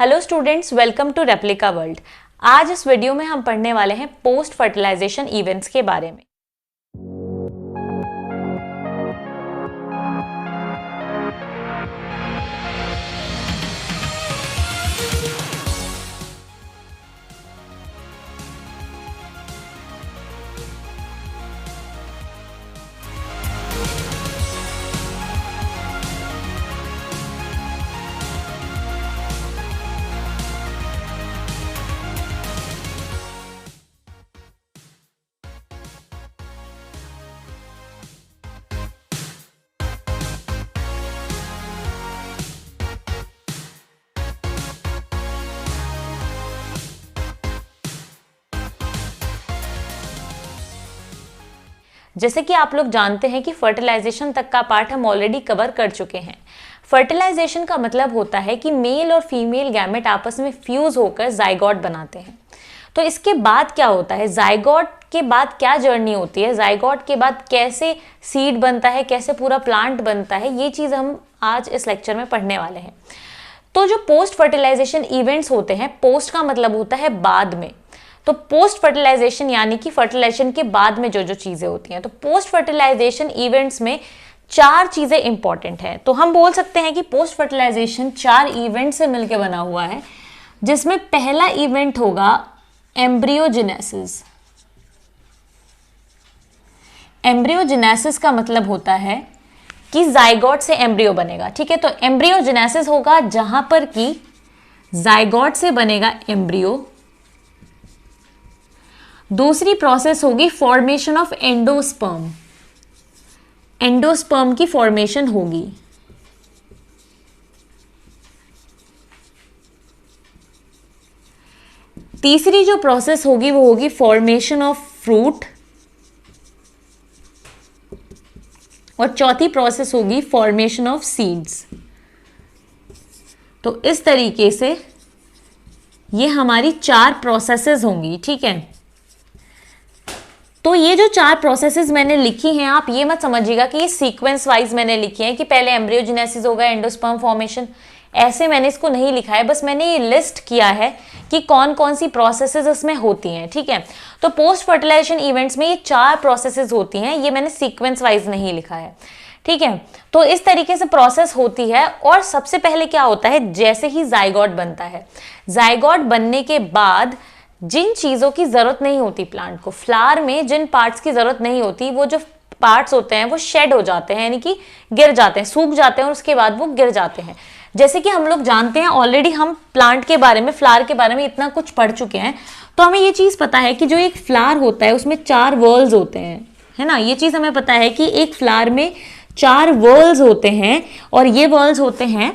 Hello students, welcome to replica world. आज इस video में हम पढ़ने वाले हैं पोस्ट फर्टिलाइजेशन इवेंट्स के बारे में। जैसे कि आप लोग जानते हैं कि फर्टिलाइजेशन तक का पार्ट हम ऑलरेडी कवर कर चुके हैं। फर्टिलाइजेशन का मतलब होता है कि मेल और फीमेल गैमेट आपस में फ्यूज होकर जाइगोट बनाते हैं। तो इसके बाद क्या होता है, जाइगोट के बाद क्या जर्नी होती है, जाइगोट के बाद कैसे सीड बनता है, कैसे पूरा प्लांट बनता है, ये चीज़ हम आज इस लेक्चर में पढ़ने वाले हैं। तो जो पोस्ट फर्टिलाइजेशन इवेंट्स होते हैं, पोस्ट का मतलब होता है बाद में, तो पोस्ट फर्टिलाइजेशन यानी कि फर्टिलाइजेशन के बाद में जो जो चीजें होती हैं, तो पोस्ट फर्टिलाइजेशन इवेंट्स में 4 चीजें इंपॉर्टेंट हैं। तो हम बोल सकते हैं कि पोस्ट फर्टिलाइजेशन 4 इवेंट से मिलकर बना हुआ है, जिसमें पहला इवेंट होगा एम्ब्रियोजेनेसिस। एम्ब्रियोजेनेसिस का मतलब होता है कि जाइगोट से एम्ब्रियो बनेगा। ठीक है, तो एम्ब्रियोजेनेसिस होगा जहां पर कि जाइगोट से बनेगा एम्ब्रियो। दूसरी प्रोसेस होगी फॉर्मेशन ऑफ एंडोस्पर्म। एंडोस्पर्म की फॉर्मेशन होगी। तीसरी जो प्रोसेस होगी वो होगी फॉर्मेशन ऑफ फ्रूट। और चौथी प्रोसेस होगी फॉर्मेशन ऑफ सीड्स। तो इस तरीके से ये हमारी 4 प्रोसेसेस होंगी। ठीक है, तो ये जो 4 प्रोसेसेस मैंने लिखी हैं, आप ये मत समझिएगा कि ये सीक्वेंस वाइज मैंने लिखी है कि पहले एम्ब्रियोजेनेसिस होगा, एंडोस्पर्म फॉर्मेशन, ऐसे मैंने इसको नहीं लिखा है। बस मैंने ये लिस्ट किया है कि कौन कौन सी प्रोसेसेस इसमें होती हैं। ठीक है, तो पोस्ट फर्टिलाइजेशन इवेंट्स में ये 4 प्रोसेसेस होती हैं, ये मैंने सीक्वेंस वाइज नहीं लिखा है। ठीक है, तो इस तरीके से प्रोसेस होती है। और सबसे पहले क्या होता है, जैसे ही जाइगोट बनता है, जाइगोट बनने के बाद जिन चीज़ों की ज़रूरत नहीं होती प्लांट को, फ्लावर में जिन पार्ट्स की ज़रूरत नहीं होती, वो जो पार्ट्स होते हैं वो शेड हो जाते हैं, यानी कि गिर जाते हैं, सूख जाते हैं और उसके बाद वो गिर जाते हैं। जैसे कि हम लोग जानते हैं, ऑलरेडी हम प्लांट के बारे में, फ्लावर के बारे में इतना कुछ पढ़ चुके हैं, तो हमें ये चीज़ पता है कि जो एक फ्लावर होता है उसमें 4 वॉल्स होते हैं, है ना। ये चीज़ हमें पता है कि एक फ्लावर में 4 वॉल्स होते हैं, और ये वॉल्स होते हैं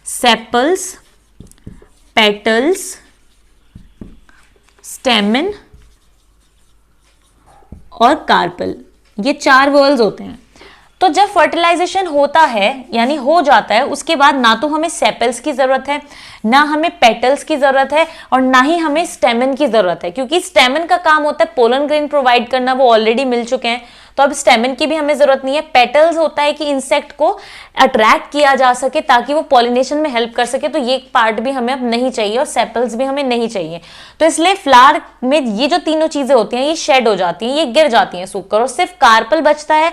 सेपल्स, पेटल्स, स्टेमन और कार्पल। ये 4 वॉल्स होते हैं। तो जब फर्टिलाइजेशन होता है यानी हो जाता है, उसके बाद ना तो हमें सेपल्स की जरूरत है, ना हमें पेटल्स की जरूरत है, और ना ही हमें स्टेमन की जरूरत है, क्योंकि स्टेमन का काम होता है पोलन ग्रेन प्रोवाइड करना, वो ऑलरेडी मिल चुके हैं, तो अब स्टेमन की भी हमें जरूरत नहीं है। पेटल्स होता है कि इंसेक्ट को अट्रैक्ट किया जा सके ताकि वो पॉलिनेशन में हेल्प कर सके, तो ये पार्ट भी हमें अब नहीं चाहिए, और सेपल्स भी हमें नहीं चाहिए। तो इसलिए फ्लावर में ये जो तीनों चीजें होती हैं ये शेड हो जाती हैं, ये गिर जाती हैं सूखकर, और सिर्फ कार्पल बचता है।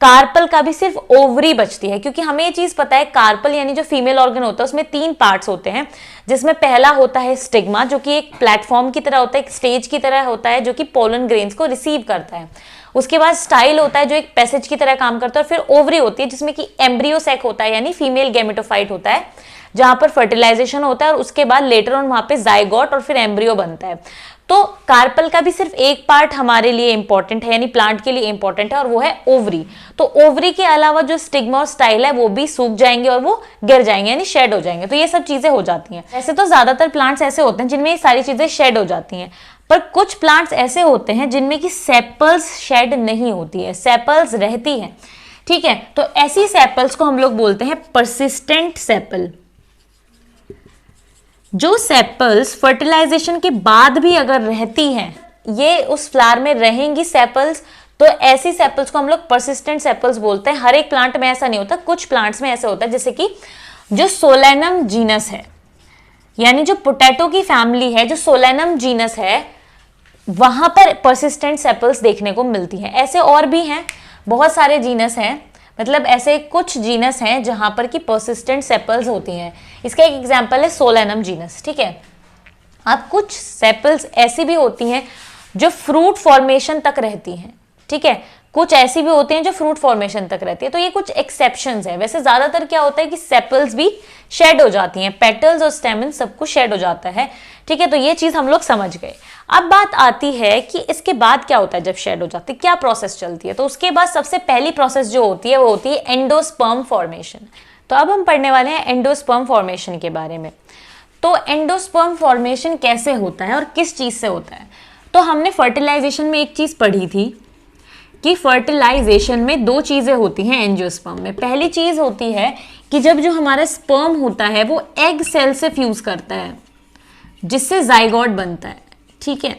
कार्पल का भी सिर्फ ओवरी बचती है, क्योंकि हमें ये चीज पता है कार्पल यानी जो फीमेल ऑर्गन होता है उसमें 3 पार्ट्स होते हैं, जिसमें पहला होता है स्टिग्मा, जो कि एक प्लेटफॉर्म की तरह होता है, एक स्टेज की तरह होता है, जो कि पोलन ग्रेन्स को रिसीव करता है। उसके बाद स्टाइल होता है जो एक पैसेज की तरह काम करता है, और फिर ओवरी होती है जिसमें कि एम्ब्रियो सैक होता है, यानी फीमेल गैमेटोफाइट होता है, जहां पर फर्टिलाइजेशन होता है, और उसके बाद लेटर ऑन वहां पे जाइगोट और फिर एम्ब्रियो बनता है। तो कार्पल का भी सिर्फ एक पार्ट हमारे लिए इंपॉर्टेंट है, यानी प्लांट के लिए इंपॉर्टेंट है, और वो है ओवरी। तो ओवरी के अलावा जो स्टिग्मा और स्टाइल है वो भी सूख जाएंगे और वो गिर जाएंगे, यानी शेड हो जाएंगे। तो ये सब चीजें हो जाती हैं। ऐसे तो ज्यादातर प्लांट्स ऐसे होते हैं जिनमें ये सारी चीजें शेड हो जाती हैं, पर कुछ प्लांट्स ऐसे होते हैं जिनमें कि सेपल्स शेड नहीं होती है, सेपल्स रहती है। ठीक है, तो ऐसी सेपल्स को हम लोग बोलते हैं परसिस्टेंट सेपल। जो सेपल्स फर्टिलाइजेशन के बाद भी अगर रहती हैं, ये उस फ्लावर में रहेंगी सेपल्स, तो ऐसी सेपल्स को हम लोग परसिस्टेंट सेपल्स बोलते हैं। हर एक प्लांट में ऐसा नहीं होता, कुछ प्लांट्स में ऐसा होता है, जैसे कि जो सोलेनम जीनस है, यानी जो पोटैटो की फैमिली है, जो सोलेनम जीनस है, वहां पर परसिस्टेंट सेपल्स देखने को मिलती है। ऐसे और भी हैं, बहुत सारे जीनस हैं, मतलब ऐसे कुछ जीनस हैं जहां पर कि परसिस्टेंट सेपल्स होती हैं। इसका एक एग्जांपल है सोलेनम जीनस, ठीक है। अब कुछ सेपल्स ऐसी भी होती हैं जो फ्रूट फॉर्मेशन तक रहती हैं, ठीक है। कुछ ऐसी भी होती हैं जो फ्रूट फॉर्मेशन तक रहती है, तो ये कुछ एक्सेप्शंस है। वैसे ज्यादातर क्या होता है कि सेपल्स भी शेड हो जाती हैं, पेटल्स और स्टेमन सब कुछ शेड हो जाता है, ठीक है। तो ये चीज हम लोग समझ गए। अब बात आती है कि इसके बाद क्या होता है जब शेड हो जाती है, क्या प्रोसेस चलती है। तो उसके बाद सबसे पहली प्रोसेस जो होती है वो होती है एंडोस्पर्म फॉर्मेशन। तो अब हम पढ़ने वाले हैं एंडोस्पर्म फॉर्मेशन के बारे में। तो एंडोस्पर्म फॉर्मेशन कैसे होता है और किस चीज से होता है। तो हमने फर्टिलाइजेशन में एक चीज पढ़ी थी कि फर्टिलाइजेशन में दो चीजें होती हैं एंजियोस्पर्म में। पहली चीज होती है कि जब जो हमारा स्पर्म होता है वो एग सेल से फ्यूज करता है, जिससे जाइगोट बनता है, ठीक है।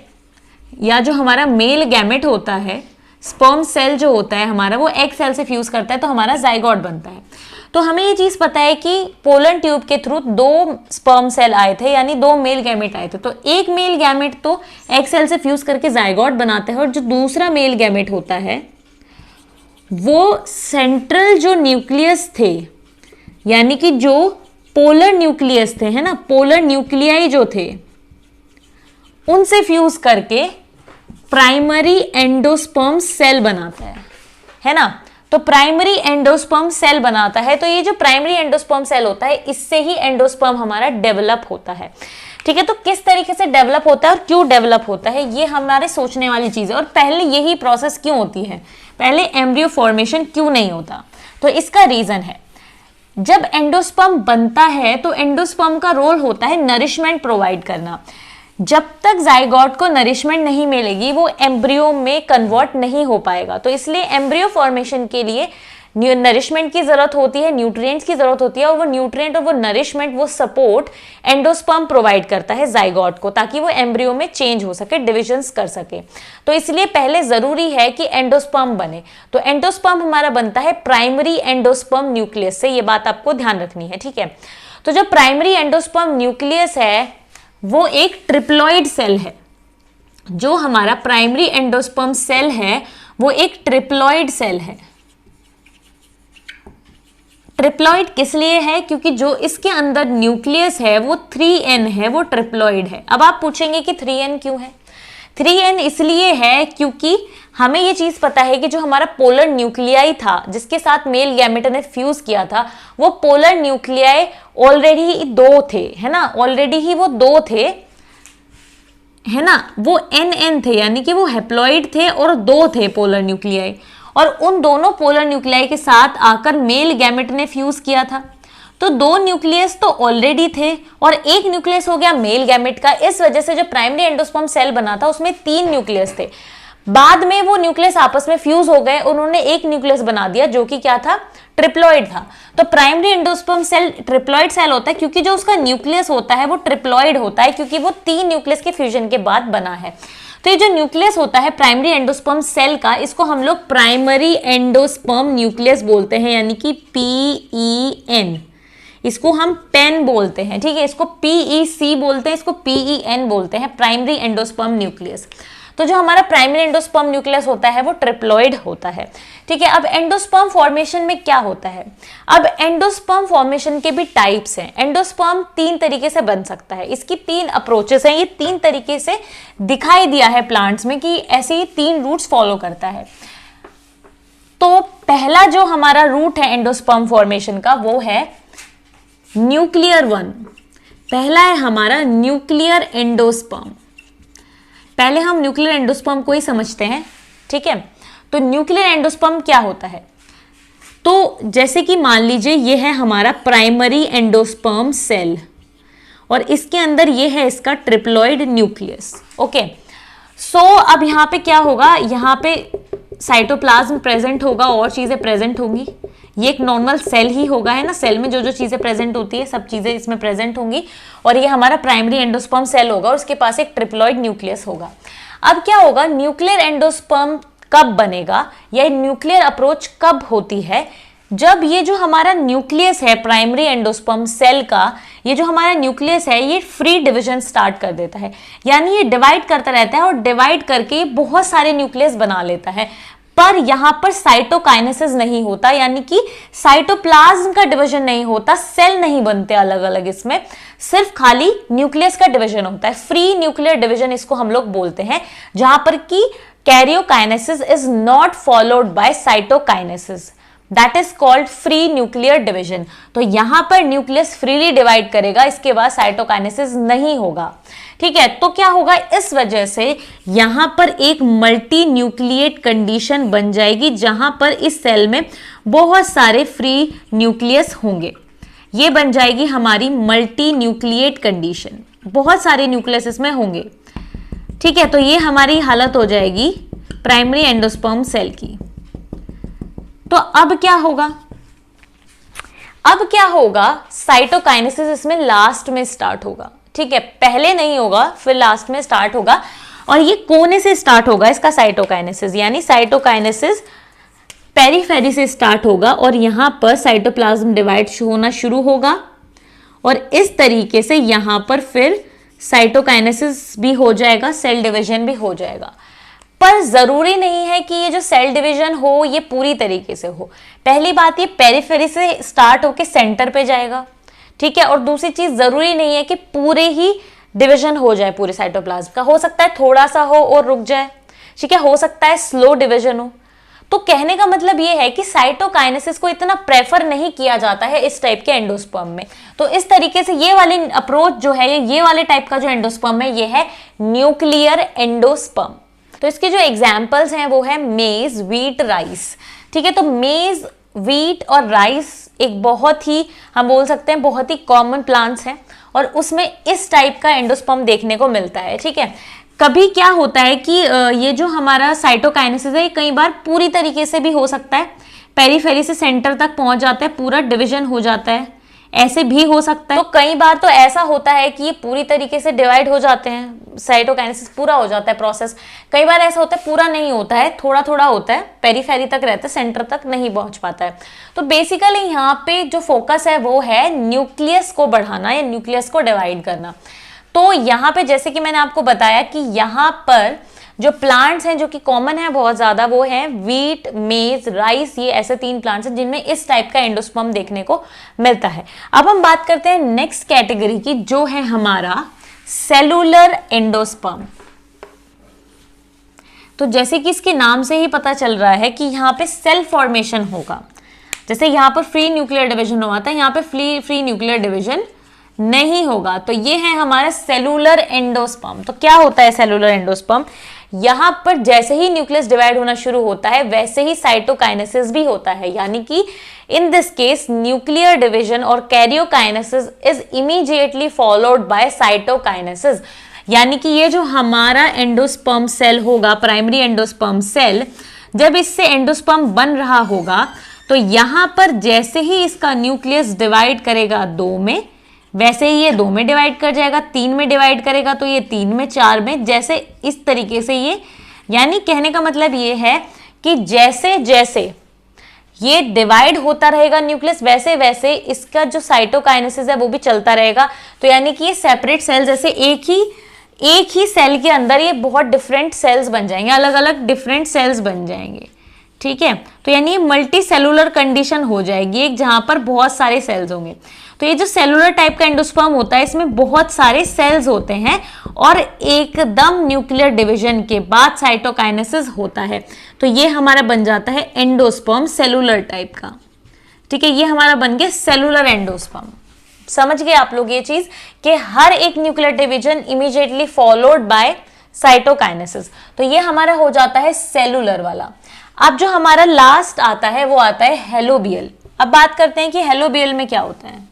या जो हमारा मेल गैमेट होता है, स्पर्म सेल जो होता है हमारा, वो एग सेल से फ्यूज करता है तो हमारा जाइगोट बनता है। तो हमें ये चीज पता है कि पोलन ट्यूब के थ्रू दो स्पर्म सेल आए थे, यानी दो मेल गैमेट आए थे। तो एक मेल गैमेट तो एग सेल से फ्यूज करके जाइगोट बनाता है, और जो दूसरा मेल गैमेट होता है वो सेंट्रल जो न्यूक्लियस थे, यानी कि जो पोलर न्यूक्लियस थे, है ना, पोलर न्यूक्लियाई जो थे, उनसे फ्यूज करके प्राइमरी एंडोस्पर्म सेल बनाता है ना। तो प्राइमरी एंडोस्पर्म सेल बनाता है। तो ये जो प्राइमरी एंडोस्पर्म सेल होता है, इससे ही एंडोस्पर्म हमारा डेवलप होता है, ठीक है। तो किस तरीके से डेवलप होता है और क्यों डेवलप होता है, ये हमारे सोचने वाली चीज है। और पहले यही प्रोसेस क्यों होती है, पहले एम्ब्रियो फॉर्मेशन क्यों नहीं होता। तो इसका रीजन है, जब एंडोस्पर्म बनता है तो एंडोस्पर्म का रोल होता है नरिशमेंट प्रोवाइड करना। जब तक जाइगोट को नरिशमेंट नहीं मिलेगी वो एम्ब्रियो में कन्वर्ट नहीं हो पाएगा। तो इसलिए एम्ब्रियो फॉर्मेशन के लिए नरिशमेंट की जरूरत होती है, न्यूट्रिएंट्स की जरूरत होती है, और वो न्यूट्रिएंट और वो नरिशमेंट, वो सपोर्ट एंडोस्पर्म प्रोवाइड करता है जाइगोट को, ताकि वो एम्ब्रियो में चेंज हो सके, डिविजन्स कर सके। तो इसलिए पहले जरूरी है कि एंडोस्पर्म बने। तो एंडोस्पर्म हमारा बनता है प्राइमरी एंडोस्पर्म न्यूक्लियस से, ये बात आपको ध्यान रखनी है, ठीक है। तो जो प्राइमरी एंडोस्पर्म न्यूक्लियस है वो एक ट्रिप्लॉइड सेल है। जो हमारा प्राइमरी एंडोस्पर्म सेल है वो एक ट्रिप्लॉइड सेल है। ट्रिप्लॉइड किस लिए है, क्योंकि जो इसके अंदर न्यूक्लियस है वो 3n है, वो ट्रिप्लॉइड है। अब आप पूछेंगे कि 3n क्यों है। 3n इसलिए है क्योंकि हमें ये चीज पता है कि जो हमारा पोलर न्यूक्लियाई था, जिसके साथ मेल गैमेट ने फ्यूज किया था, वो पोलर न्यूक्लियाई ऑलरेडी दो थे, है ना, ऑलरेडी ही वो दो थे, है ना, वो nn थे, यानी कि वो हैप्लॉइड थे और दो थे पोलर न्यूक्लियाई। और उन दोनों पोलर न्यूक्लियाई के साथ आकर मेल गैमेट ने फ्यूज किया था। तो दो न्यूक्लियस तो ऑलरेडी थे और एक न्यूक्लियस हो गया मेल गैमेट का। इस वजह से जो प्राइमरी एंडोस्पर्म सेल बना था उसमें 3 न्यूक्लियस थे। बाद में वो न्यूक्लियस आपस में फ्यूज हो गए, उन्होंने एक न्यूक्लियस बना दिया जो कि क्या था, ट्रिप्लॉइड था। तो primary endosperm cell triploid cell होता है क्योंकि जो उसका न्यूक्लियस होता है वो ट्रिप्लॉइड होता है, क्योंकि वो 3 न्यूक्लियस के फ्यूजन के बाद बना है। तो ये जो न्यूक्लियस होता है प्राइमरी एंडोस्पर्म सेल का, इसको हम लोग प्राइमरी एंडोस्पर्म न्यूक्लियस बोलते हैं, यानी कि PEN। इसको हम पेन बोलते हैं, ठीक है। इसको PEC बोलते हैं, इसको PEN बोलते हैं, प्राइमरी एंडोस्पर्म न्यूक्लियस। तो जो हमारा प्राइमरी एंडोस्पर्म न्यूक्लियस होता है वो ट्रिप्लॉइड होता है, ठीक है। अब एंडोस्पर्म फॉर्मेशन में क्या होता है, अब एंडोस्पर्म फॉर्मेशन के भी टाइप्स हैं। एंडोस्पर्म 3 तरीके से बन सकता है, इसकी 3 अप्रोचेस हैं। ये 3 तरीके से दिखाई दिया है प्लांट्स में कि ऐसे ही 3 रूट्स फॉलो करता है। तो पहला जो हमारा रूट है एंडोस्पर्म फॉर्मेशन का वो है न्यूक्लियर 1। पहला है हमारा न्यूक्लियर एंडोस्पर्म। पहले हम न्यूक्लियर एंडोस्पर्म को ही समझते हैं, ठीक है। तो न्यूक्लियर एंडोस्पर्म क्या होता है, तो जैसे कि मान लीजिए ये है हमारा प्राइमरी एंडोस्पर्म सेल और इसके अंदर ये है इसका ट्रिप्लॉइड न्यूक्लियस, ओके। सो अब यहाँ पे क्या होगा, यहाँ पे साइटोप्लाज्म प्रेजेंट होगा और चीजें प्रेजेंट होंगी। ये एक नॉर्मल सेल ही होगा, है ना, सेल में जो जो चीजें प्रेजेंट होती है सब चीजें इसमें प्रेजेंट होंगी। और ये हमारा प्राइमरी एंडोस्पर्म सेल होगा और उसके पास एक ट्रिप्लॉइड न्यूक्लियस होगा। अब क्या होगा, न्यूक्लियर एंडोस्पर्म कब बनेगा या न्यूक्लियर अप्रोच कब होती है, जब ये जो हमारा न्यूक्लियस है प्राइमरी एंडोस्पर्म सेल का, ये जो हमारा न्यूक्लियस है ये फ्री डिवीजन स्टार्ट कर देता है, यानी ये डिवाइड करता रहता है और डिवाइड करके ये बहुत सारे न्यूक्लियस बना लेता है। पर यहाँ पर साइटोकाइनेसिस नहीं होता, यानी कि साइटोप्लाज्म का डिवीजन नहीं होता, सेल नहीं बनते अलग अलग, इसमें सिर्फ खाली न्यूक्लियस का डिवीजन होता है। फ्री न्यूक्लियर डिवीजन इसको हम लोग बोलते हैं, जहां पर कि karyokinesis is not followed by cytokinesis, that is called free nuclear division. तो यहां पर न्यूक्लियस फ्रीली डिवाइड करेगा, इसके बाद साइटोकाइनेसिस नहीं होगा। ठीक है, तो क्या होगा, इस वजह से यहां पर एक मल्टी न्यूक्लिएट कंडीशन बन जाएगी, जहां पर इस सेल में बहुत सारे फ्री न्यूक्लियस होंगे। ये बन जाएगी हमारी मल्टी न्यूक्लिएट कंडीशन, बहुत सारे न्यूक्लियस इसमें होंगे। ठीक है, तो ये हमारी हालत हो जाएगी प्राइमरी एंडोस्पर्म सेल की। तो अब क्या होगा, अब क्या होगा, साइटोकाइनेसिस इसमें लास्ट में स्टार्ट होगा। ठीक है, पहले नहीं होगा, फिर लास्ट में स्टार्ट होगा। और ये कोने से स्टार्ट होगा इसका साइटोकाइनेसिस, यानी साइटोकाइनेसिस पेरिफेरी से स्टार्ट होगा और यहां पर साइटोप्लाज्म डिवाइड होना शुरू होगा और इस तरीके से यहां पर फिर साइटोकाइनेसिस भी हो जाएगा, सेल डिवीजन भी हो जाएगा। पर जरूरी नहीं है कि ये जो सेल डिवीजन हो ये पूरी तरीके से हो। पहली बात, ये पेरिफेरी से स्टार्ट होके सेंटर पे जाएगा। ठीक है, और दूसरी चीज, जरूरी नहीं है कि पूरे ही डिवीजन हो जाए पूरे साइटोप्लाज्म का, हो सकता है थोड़ा सा हो और रुक जाए। ठीक है, हो सकता है स्लो डिवीजन हो। तो कहने का मतलब ये है कि साइटोकाइनेसिस को इतना प्रेफर नहीं किया जाता है इस टाइप के एंडोस्पर्म में। तो इस तरीके से ये वाली अप्रोच जो है, ये वाले टाइप का जो एंडोस्पर्म है, ये है न्यूक्लियर एंडोस्पर्म। तो इसके जो एग्जाम्पल्स हैं वो है मेज, व्हीट, राइस। ठीक है, तो मेज, व्हीट और राइस एक बहुत ही, हम बोल सकते हैं बहुत ही कॉमन प्लांट्स हैं और उसमें इस टाइप का एंडोस्पर्म देखने को मिलता है। ठीक है, कभी क्या होता है कि ये जो हमारा साइटोकाइनेसिस है, ये कई बार पूरी तरीके से भी हो सकता है, पेरिफेरी से सेंटर तक पहुंच जाता है, पूरा डिवीजन हो जाता है, ऐसे भी हो सकता है। तो कई बार तो ऐसा होता है कि ये पूरी तरीके से डिवाइड हो जाते हैं, साइटोकाइनेसिस पूरा हो जाता है प्रोसेस। कई बार ऐसा होता है पूरा नहीं होता है, थोड़ा थोड़ा होता है, पेरिफेरी तक रहता है, सेंटर तक नहीं पहुंच पाता है। तो बेसिकली यहाँ पे जो फोकस है वो है न्यूक्लियस को बढ़ाना या न्यूक्लियस को डिवाइड करना। तो यहाँ पे जैसे कि मैंने आपको बताया कि यहाँ पर जो प्लांट्स हैं जो कि कॉमन है बहुत ज्यादा, वो है व्हीट, मेज, राइस, ये ऐसे 3 प्लांट्स हैं जिनमें इस टाइप का एंडोस्पर्म देखने को मिलता है। अब हम बात करते हैं नेक्स्ट कैटेगरी की, जो है हमारा सेलुलर एंडोस्पर्म। तो जैसे कि इसके नाम से ही पता चल रहा है कि यहाँ पे सेल फॉर्मेशन होगा। जैसे यहाँ पर फ्री न्यूक्लियर डिवीजन हुआ था, यहाँ पे फ्री न्यूक्लियर डिवीजन नहीं होगा। तो ये है हमारा सेलुलर एंडोस्पर्म। तो क्या होता है सेलुलर एंडोस्पर्म, यहां पर जैसे ही न्यूक्लियस डिवाइड होना शुरू होता है वैसे ही साइटोकाइनेसिस भी होता है, यानी कि in this case nuclear division और karyokinesis is immediately followed by cytokinesis. यानी कि ये जो हमारा एंडोस्पर्म सेल होगा, प्राइमरी एंडोस्पर्म सेल, जब इससे एंडोस्पर्म बन रहा होगा तो यहां पर जैसे ही इसका न्यूक्लियस डिवाइड करेगा 2 में, वैसे ही ये 2 में डिवाइड कर जाएगा, 3 में डिवाइड करेगा तो ये 3 में, 4 में, जैसे इस तरीके से ये, यानी कहने का मतलब ये है कि जैसे जैसे ये डिवाइड होता रहेगा न्यूक्लियस, वैसे वैसे इसका जो साइटोकाइनेसिस है वो भी चलता रहेगा। तो यानी कि ये सेपरेट सेल, जैसे एक ही सेल के अंदर ये बहुत डिफरेंट सेल्स बन जाएंगे, अलग अलग डिफरेंट सेल्स बन जाएंगे। ठीक है, तो यानी मल्टी सेलुलर कंडीशन हो जाएगी एक, जहां पर बहुत सारे सेल्स होंगे। तो ये जो सेलुलर टाइप का एंडोस्पर्म होता है, इसमें बहुत सारे सेल्स होते हैं और एकदम न्यूक्लियर डिवीजन के बाद साइटोकाइनेसिस होता है। तो ये हमारा बन जाता है एंडोस्पर्म सेलुलर टाइप का। ठीक है, ये हमारा बन गया सेलुलर एंडोस्पर्म। समझ गए आप लोग ये चीज कि हर एक nuclear division immediately followed by cytokinesis. तो ये हमारा हो जाता है सेलुलर वाला। अब जो हमारा लास्ट आता है वो आता है हेलोबियल। अब बात करते हैं कि हेलोबियल में क्या होता है।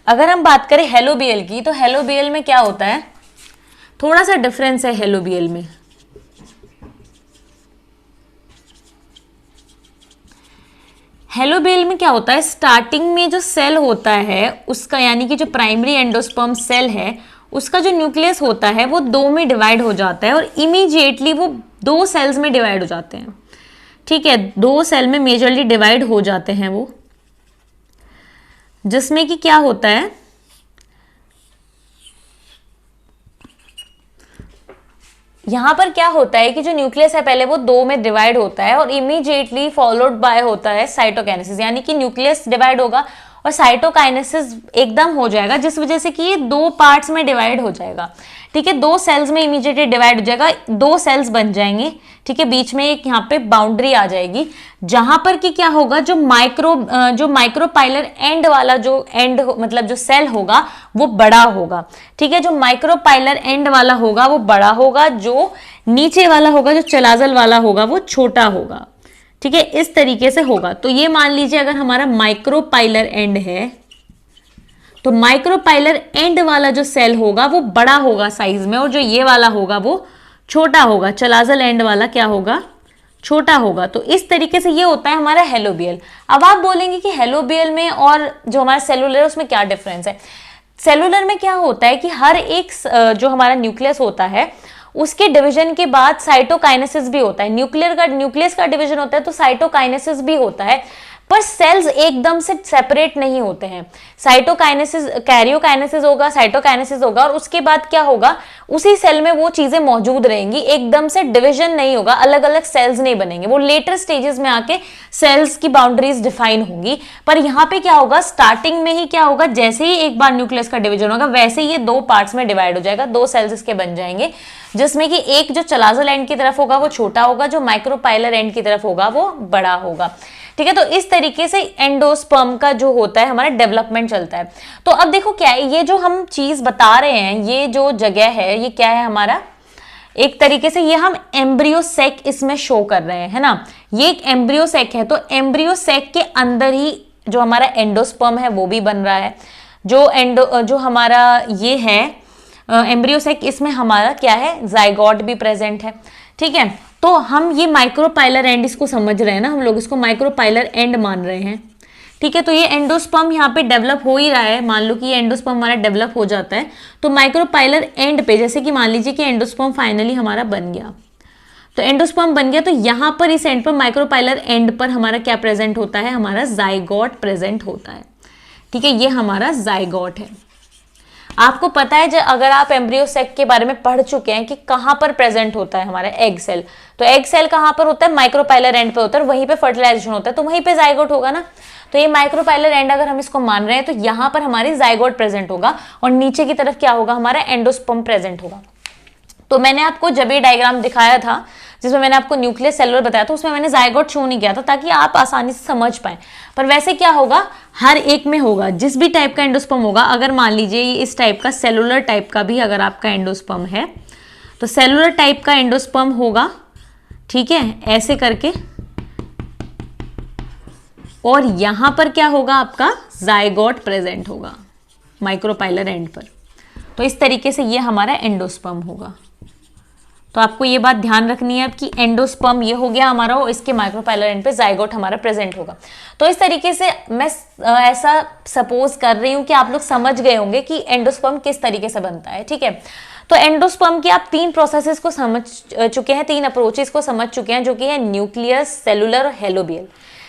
अगर हम बात करें हेलोबियल की, तो हेलोबियल में क्या होता है, थोड़ा सा डिफरेंस है हेलोबियल में। हेलोबियल में क्या होता है, स्टार्टिंग में जो सेल होता है उसका, यानी कि जो प्राइमरी एंडोस्पर्म सेल है उसका जो न्यूक्लियस होता है वो 2 में डिवाइड हो जाता है और इमीडिएटली वो 2 सेल्स में डिवाइड हो जाते हैं। ठीक है, 2 सेल में मेजरली डिवाइड हो जाते हैं वो, जिसमें कि क्या होता है, यहां पर क्या होता है कि जो न्यूक्लियस है पहले वो 2 में डिवाइड होता है और इमीडिएटली फॉलोड बाय होता है साइटोकाइनेसिस, यानी कि न्यूक्लियस डिवाइड होगा और साइटोकाइनेसिस एकदम हो जाएगा, जिस वजह से कि ये 2 पार्ट्स में डिवाइड हो जाएगा। ठीक है, 2 सेल्स में इमीडिएटली डिवाइड हो जाएगा, 2 सेल्स बन जाएंगे। ठीक है, बीच में एक यहाँ पे बाउंड्री आ जाएगी, जहां पर कि क्या होगा, जो माइक्रोपाइलर एंड वाला जो एंड मतलब जो सेल होगा वो बड़ा होगा। ठीक है, जो माइक्रोपाइलर एंड वाला होगा वो बड़ा होगा, जो नीचे वाला होगा, जो चलाजल वाला होगा वो छोटा होगा। ठीक है, इस तरीके से होगा। तो ये मान लीजिए अगर हमारा माइक्रोपाइलर एंड है तो माइक्रोपाइलर एंड वाला जो सेल होगा वो बड़ा होगा साइज में और जो ये वाला होगा वो छोटा होगा। चलाजल एंड वाला क्या होगा, छोटा होगा। तो इस तरीके से ये होता है हमारा हेलोबियल। अब आप बोलेंगे कि हेलोबियल में और जो हमारा सेलुलर है उसमें क्या डिफरेंस है। सेलुलर में क्या होता है कि हर एक जो हमारा न्यूक्लियस होता है उसके डिवीजन के बाद साइटोकाइनेसिस भी होता है। न्यूक्लियस का डिवीजन होता है तो साइटोकाइनेसिस भी होता है, पर सेल्स एकदम से सेपरेट नहीं होते हैं। साइटोकाइनेसिस, कैरियोकाइनेसिस होगा, साइटोकाइनेसिस होगा और उसके बाद क्या होगा, उसी सेल में वो चीजें मौजूद रहेंगी, एकदम से डिवीजन नहीं होगा, अलग अलग सेल्स नहीं बनेंगे। वो लेटर स्टेजेस में आके सेल्स की बाउंड्रीज डिफाइन होंगी। पर यहाँ पे क्या होगा, स्टार्टिंग में ही क्या होगा, जैसे ही एक बार न्यूक्लियस का डिवीजन होगा वैसे ही ये 2 पार्ट्स में डिवाइड हो जाएगा, 2 सेल्स इसके बन जाएंगे, जिसमें कि एक जो चलाजल एंड की तरफ होगा वो छोटा होगा, जो माइक्रोपाइलर एंड की तरफ होगा वो बड़ा होगा। ठीक है, तो इस तरीके से एंडोस्पर्म का जो होता है हमारा डेवलपमेंट चलता है। तो अब देखो क्या है, ये जो हम चीज बता रहे हैं, ये जो जगह है ये क्या है हमारा, एक तरीके से ये हम एम्ब्रियो सेक इसमें शो कर रहे हैं, है ना। ये एक एम्ब्रियो सेक है, तो एम्ब्रियो सेक के अंदर ही जो हमारा एंडोस्पर्म है वो भी बन रहा है। जो हमारा ये है एम्ब्रियो सेक, इसमें हमारा क्या है, जाइगोट भी प्रेजेंट है। ठीक है, तो हम ये माइक्रोपाइलर एंड इसको समझ रहे हैं ना, हम लोग इसको माइक्रोपाइलर एंड मान रहे हैं। ठीक है, तो ये एंडोस्पर्म यहाँ पे डेवलप हो ही रहा है। मान लो कि ये एंडोस्पर्म हमारा डेवलप हो जाता है तो माइक्रोपाइलर एंड पे, जैसे कि मान लीजिए कि एंडोस्पर्म फाइनली हमारा बन गया, तो एंडोस्पर्म बन गया, तो यहाँ पर इस एंड पर माइक्रोपाइलर एंड पर हमारा क्या प्रेजेंट होता है, हमारा जाइगोट प्रेजेंट होता है। ठीक है, ये हमारा जाइगोट है। आपको पता है, अगर आप एम्ब्रियो सेक के बारे में पढ़ चुके हैं कि कहां पर प्रेजेंट होता है हमारा एग सेल, तो एग सेल कहां पर होता है, माइक्रोपाइलर एंड पे होता है, वहीं पे फर्टिलाइजेशन होता है, तो वहीं पे जाइगोट होगा ना। तो ये माइक्रोपाइलर एंड अगर हम इसको मान रहे हैं तो यहां पर हमारी जाइगोट प्रेजेंट होगा और नीचे की तरफ क्या होगा, हमारा एंडोस्पर्म प्रेजेंट होगा। तो मैंने आपको जब ये डायग्राम दिखाया था जिसमें मैंने आपको न्यूक्लियस सेलुलर बताया था, उसमें मैंने जाइगोट शो नहीं किया था ताकि आप आसानी से समझ पाएं। पर वैसे क्या होगा, हर एक में होगा, जिस भी टाइप का एंडोस्पर्म होगा। अगर मान लीजिए ये इस टाइप का सेलुलर टाइप का भी अगर आपका एंडोस्पर्म है तो सेलुलर टाइप का एंडोस्पर्म होगा। ठीक है, ऐसे करके, और यहां पर क्या होगा, आपका जाइगोट प्रेजेंट होगा माइक्रोपाइलर एंड पर। तो इस तरीके से ये हमारा एंडोस्पर्म होगा। तो आपको ये बात ध्यान रखनी है कि एंडोस्पर्म ये हो गया हमारा, और इसके माइक्रोपाइलर एंड पे जाइगोट हमारा प्रेजेंट होगा। तो इस तरीके से मैं ऐसा सपोज कर रही हूं कि आप लोग समझ गए होंगे कि एंडोस्पर्म किस तरीके से बनता है। ठीक है, तो एंडोस्पर्म की आप 3 प्रोसेसेस को समझ चुके हैं, 3 अप्रोचेस को समझ चुके हैं, जो कि है न्यूक्लियस, सेलुलर और हेलोबियल।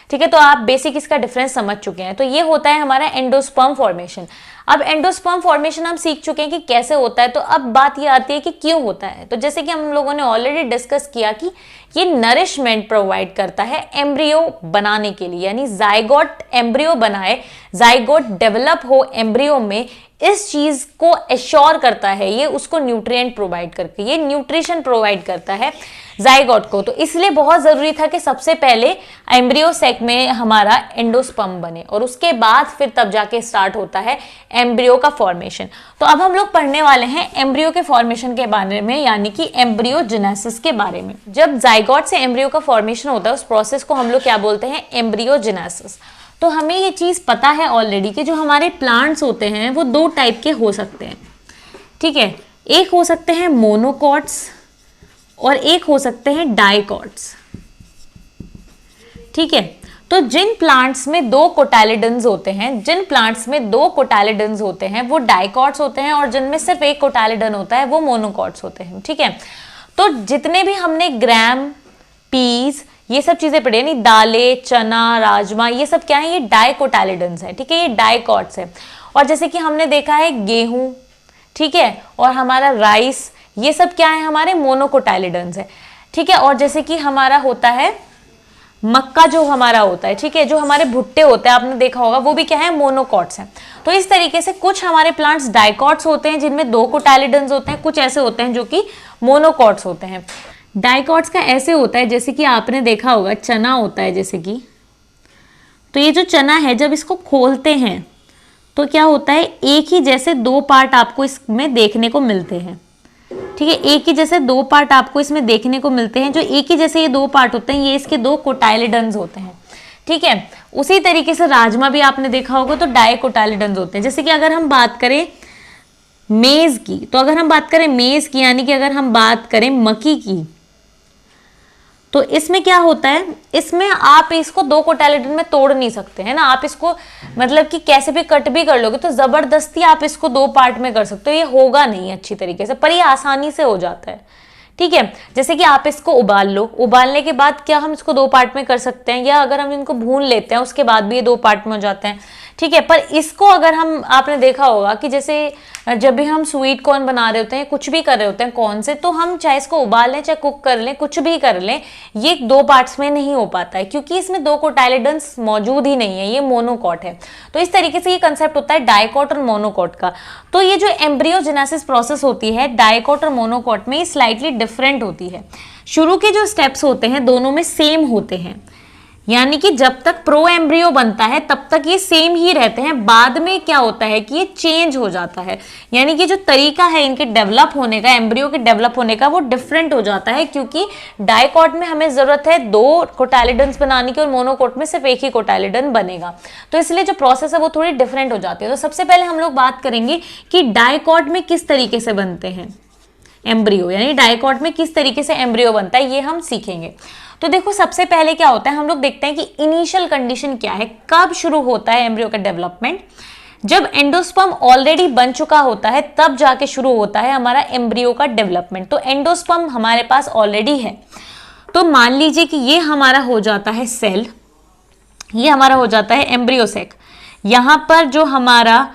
ठीक है, तो आप बेसिक इसका डिफरेंस समझ चुके हैं। तो ये होता है हमारा एंडोस्पर्म फॉर्मेशन। अब एंडोस्पर्म फॉर्मेशन हम सीख चुके हैं कि कैसे होता है, तो अब बात ये आती है कि क्यों होता है। तो जैसे कि हम लोगों ने ऑलरेडी डिस्कस किया कि ये नरिशमेंट प्रोवाइड करता है एम्ब्रियो बनाने के लिए, यानी जाइगोट एम्ब्रियो बनाए, जाइगोट डेवलप हो एम्ब्रियो में, इस चीज को एश्योर करता है ये, उसको न्यूट्रिएंट प्रोवाइड करके, ये न्यूट्रिशन प्रोवाइड करता है जाइगोट को। तो इसलिए बहुत जरूरी था कि सबसे पहले एम्ब्रियो सेक में हमारा एंडोस्पर्म बने और उसके बाद फिर तब जाके स्टार्ट होता है एम्ब्रियो का फॉर्मेशन। तो अब हम लोग पढ़ने वाले हैं एम्ब्रियो के फॉर्मेशन के बारे में, यानी कि एम्ब्रियोजेनेसिस के बारे में। जब जाइगोट से एम्ब्रियो का फॉर्मेशन होता है उस प्रोसेस को हम लोग क्या बोलते हैं, एम्ब्रियोजेनेसिस। तो हमें ये चीज पता है ऑलरेडी कि जो हमारे प्लांट्स होते हैं वो 2 टाइप के हो सकते हैं। ठीक है, एक हो सकते हैं मोनोकॉट्स और एक हो सकते हैं डाइकॉट्स। ठीक है, तो जिन प्लांट्स में दो कोटाइलिडन्स होते हैं, वो डाइकॉट्स होते हैं, और जिनमें सिर्फ एक कोटाइलिडन होता है वो मोनोकॉट्स होते हैं। ठीक है, तो जितने भी हमने ग्राम, पीस, ये सब चीजें पढ़ी, यानी दालें, चना, राजमा, ये सब क्या है, ये डाइकोटाइलिडन्स है। ठीक है, ये डाइकॉट्स है। और जैसे कि हमने देखा है गेहूं, ठीक है, और हमारा राइस, ये सब क्या है, हमारे मोनोकोटाइलिडन्स है। ठीक है, और जैसे कि हमारा होता है मक्का, जो हमारा होता है, ठीक है, जो हमारे भुट्टे होते हैं, आपने देखा होगा, वो भी क्या है, मोनोकॉट्स हैं। तो इस तरीके से कुछ हमारे प्लांट्स डाइकॉट्स होते हैं जिनमें दो कोटाइलिडन्स होते हैं, कुछ ऐसे होते हैं जो कि मोनोकॉट्स होते हैं। डाइकॉट्स का ऐसे होता है, जैसे कि आपने देखा होगा चना होता है, जैसे कि, तो ये जो चना है जब इसको खोलते हैं तो क्या होता है, एक ही जैसे दो पार्ट आपको इसमें देखने को मिलते हैं। ठीक है, एक ही जैसे दो पार्ट आपको इसमें देखने को मिलते हैं। जो एक ही जैसे ये दो पार्ट होते हैं, ये इसके दो कोटाइलिडन्स होते हैं। ठीक है, उसी तरीके से राजमा भी आपने देखा होगा, तो डाइकोटाइलिडन्स होते हैं। जैसे कि अगर हम बात करें मेज की, तो अगर हम बात करें मेज की, यानी कि अगर हम बात करें मक्की की, तो इसमें क्या होता है, इसमें आप इसको दो कोटाइलिडन में तोड़ नहीं सकते है ना, आप इसको मतलब कि कैसे भी कट भी कर लोगे तो जबरदस्ती आप इसको दो पार्ट में कर सकते हो, ये होगा नहीं अच्छी तरीके से, पर ये आसानी से हो जाता है। ठीक है, जैसे कि आप इसको उबाल लो, उबालने के बाद क्या हम इसको दो पार्ट में कर सकते हैं, या अगर हम इनको भून लेते हैं उसके बाद भी ये दो पार्ट में हो जाते हैं। ठीक है, पर इसको अगर हम, आपने देखा होगा कि जैसे जब भी हम स्वीट कॉर्न बना रहे होते हैं, कुछ भी कर रहे होते हैं कॉर्न से, तो हम चाहे इसको उबाल लें चाहे कुक कर लें, कुछ भी कर लें, ये दो पार्ट्स में नहीं हो पाता है, क्योंकि इसमें दो कोटाइलिडन्स मौजूद ही नहीं है, ये मोनोकॉट है। तो इस तरीके से ये कंसेप्ट होता है डाइकॉट और मोनोकॉट का। तो ये जो एम्ब्रियोजेनेसिस प्रोसेस होती है डाइकॉट और मोनोकॉट में, स्लाइटली डिफरेंट होती है। शुरू के जो स्टेप्स होते हैं दोनों में सेम होते हैं, यानी कि जब तक प्रो एम्ब्रियो बनता है तब तक ये सेम ही रहते हैं। बाद में क्या होता है कि ये चेंज हो जाता है, यानी कि जो तरीका है इनके डेवलप होने का, एम्ब्रियो के डेवलप होने का, वो डिफरेंट हो जाता है, क्योंकि डाइकॉट में हमें जरूरत है दो कोटाइलिडन्स बनाने की और मोनोकॉट में सिर्फ एक ही कोटाइलिडन बनेगा, तो इसलिए जो प्रोसेस है वो थोड़ी डिफरेंट हो जाती है। तो सबसे पहले हम लोग बात करेंगे कि डाइकॉट में किस तरीके से बनते हैं एम्ब्रियो, यानी डाइकॉट में किस तरीके से एम्ब्रियो बनता है, ये हम सीखेंगे। तो देखो सबसे पहले क्या होता है, हम लोग देखते हैं कि इनिशियल कंडीशन क्या है, कब शुरू होता है एम्ब्रियो का डेवलपमेंट। जब एंडोस्पर्म ऑलरेडी बन चुका होता है तब जाके शुरू होता है हमारा एम्ब्रियो का डेवलपमेंट। तो एंडोस्पर्म हमारे पास ऑलरेडी है, तो मान लीजिए कि ये हमारा हो जाता है सेल, ये हमारा हो जाता है एम्ब्रियो सेक। यहां पर जो हमारा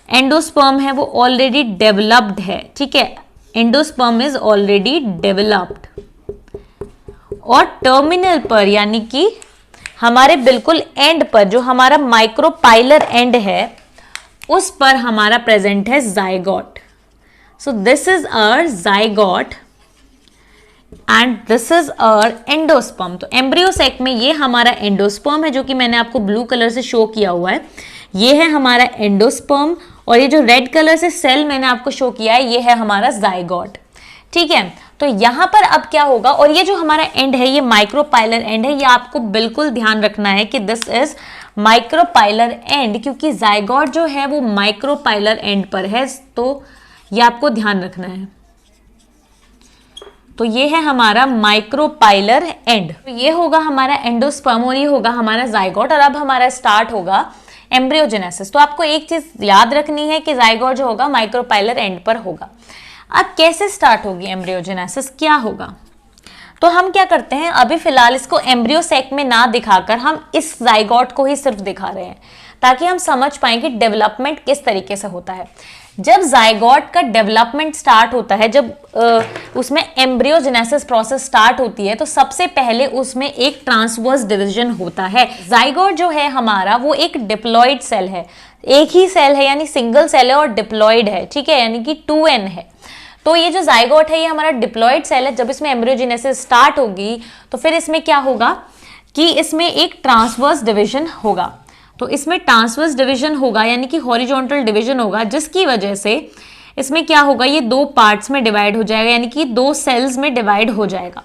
एंडोस्पर्म है वो ऑलरेडी डेवलप्ड है। ठीक है, एंडोस्पर्म इज ऑलरेडी डेवलप्ड, और टर्मिनल पर यानी कि हमारे बिल्कुल एंड पर जो हमारा माइक्रोपाइलर एंड है उस पर हमारा प्रेजेंट है zygote. So this is our zygote and this is our endosperm. तो एम्ब्रियो सेक में ये हमारा एंडोस्पर्म है, जो कि मैंने आपको ब्लू कलर से शो किया हुआ है, ये है हमारा एंडोस्पर्म, और ये जो रेड कलर से सेल मैंने आपको शो किया है ये है हमारा जाइगोट। ठीक है, तो यहां पर अब क्या होगा, और ये जो हमारा एंड है ये माइक्रोपाइलर एंड है, ये आपको बिल्कुल ध्यान रखना है कि दिस इज माइक्रोपाइलर एंड, क्योंकि जाइगोट जो है वो माइक्रोपाइलर एंड पर है, तो ये आपको ध्यान रखना है। तो ये है हमारा माइक्रोपाइलर एंड, तो ये होगा हमारा एंडोस्पर्म और ये होगा हमारा जाइगोट, और अब हमारा स्टार्ट होगा एम्ब्रियोजेनेसिस। तो आपको एक चीज याद रखनी है कि जाइगोट जो होगा माइक्रोपाइलर एंड पर होगा। अब कैसे स्टार्ट होगी एम्ब्रियोजेनेसिस, क्या होगा, तो हम क्या करते हैं, अभी फिलहाल इसको एम्ब्रियो सेक में ना दिखाकर हम इस जाइगोट को ही सिर्फ दिखा रहे हैं, ताकि हम समझ पाएं कि डेवलपमेंट किस तरीके से होता है। जब जाइगोट का डेवलपमेंट स्टार्ट होता है, जब उसमें एम्ब्रियोजेनेसिस प्रोसेस स्टार्ट होती है, तो सबसे पहले उसमें एक ट्रांसवर्स डिवीजन होता है। जाइगोट जो है हमारा वो एक डिप्लॉइड सेल है, एक ही सेल है यानी सिंगल सेल है और डिप्लॉइड है। ठीक है, यानी कि 2n है। तो ये जो जाइगोट है ये हमारा डिप्लॉइड सेल है। जब इसमें एम्ब्रियोजेनेसिस स्टार्ट होगी तो फिर इसमें क्या होगा कि इसमें एक ट्रांसवर्स डिवीजन होगा। तो इसमें ट्रांसवर्स डिवीजन होगा यानी कि हॉरिजॉन्टल डिवीजन होगा, जिसकी वजह से इसमें क्या होगा, ये दो पार्ट्स में डिवाइड हो जाएगा, यानी कि दो सेल्स में डिवाइड हो जाएगा।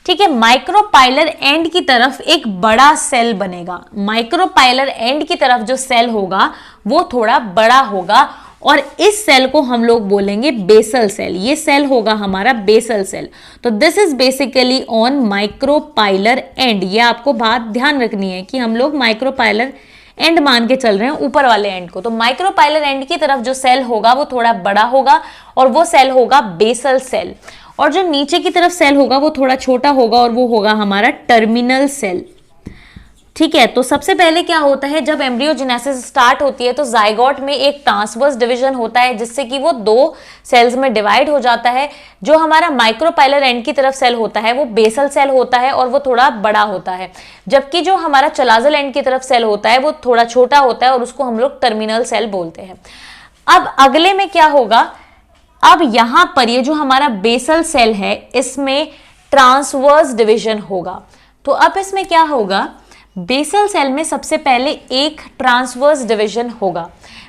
ठीक है, माइक्रोपाइलर एंड की तरफ एक बड़ा सेल बनेगा। माइक्रोपाइलर एंड की तरफ जो सेल होगा वो थोड़ा बड़ा होगा, और इस सेल को हम लोग बोलेंगे बेसल सेल। ये सेल होगा हमारा बेसल सेल। तो this is basically on micropylar and. ये आपको बात ध्यान रखनी है कि हम लोग माइक्रोपाइलर एंड मान के चल रहे हैं ऊपर वाले एंड को। तो माइक्रोपाइलर एंड की तरफ जो सेल होगा वो थोड़ा बड़ा होगा और वो सेल होगा बेसल सेल, और जो नीचे की तरफ सेल होगा वो थोड़ा छोटा होगा और वो होगा हमारा टर्मिनल सेल। ठीक है, तो सबसे पहले क्या होता है, जब एम्ब्रियोजेनेसिस स्टार्ट होती है तो जाइगोट में एक ट्रांसवर्स डिवीजन होता है जिससे कि वो दो सेल्स में डिवाइड हो जाता है। जो हमारा माइक्रोपाइलर एंड की तरफ सेल होता है वो बेसल सेल होता है और वो थोड़ा बड़ा होता है, जबकि जो हमारा चलाजल एंड की तरफ सेल होता है वो थोड़ा छोटा होता है और उसको हम लोग टर्मिनल सेल बोलते हैं। अब अगले में क्या होगा, अब यहां पर ये जो हमारा बेसल सेल है इसमें ट्रांसवर्स डिवीजन होगा। तो अब इसमें क्या होगा, बेसल सेल में सबसे पहले एक ट्रांसवर्स डिवीजन होगा।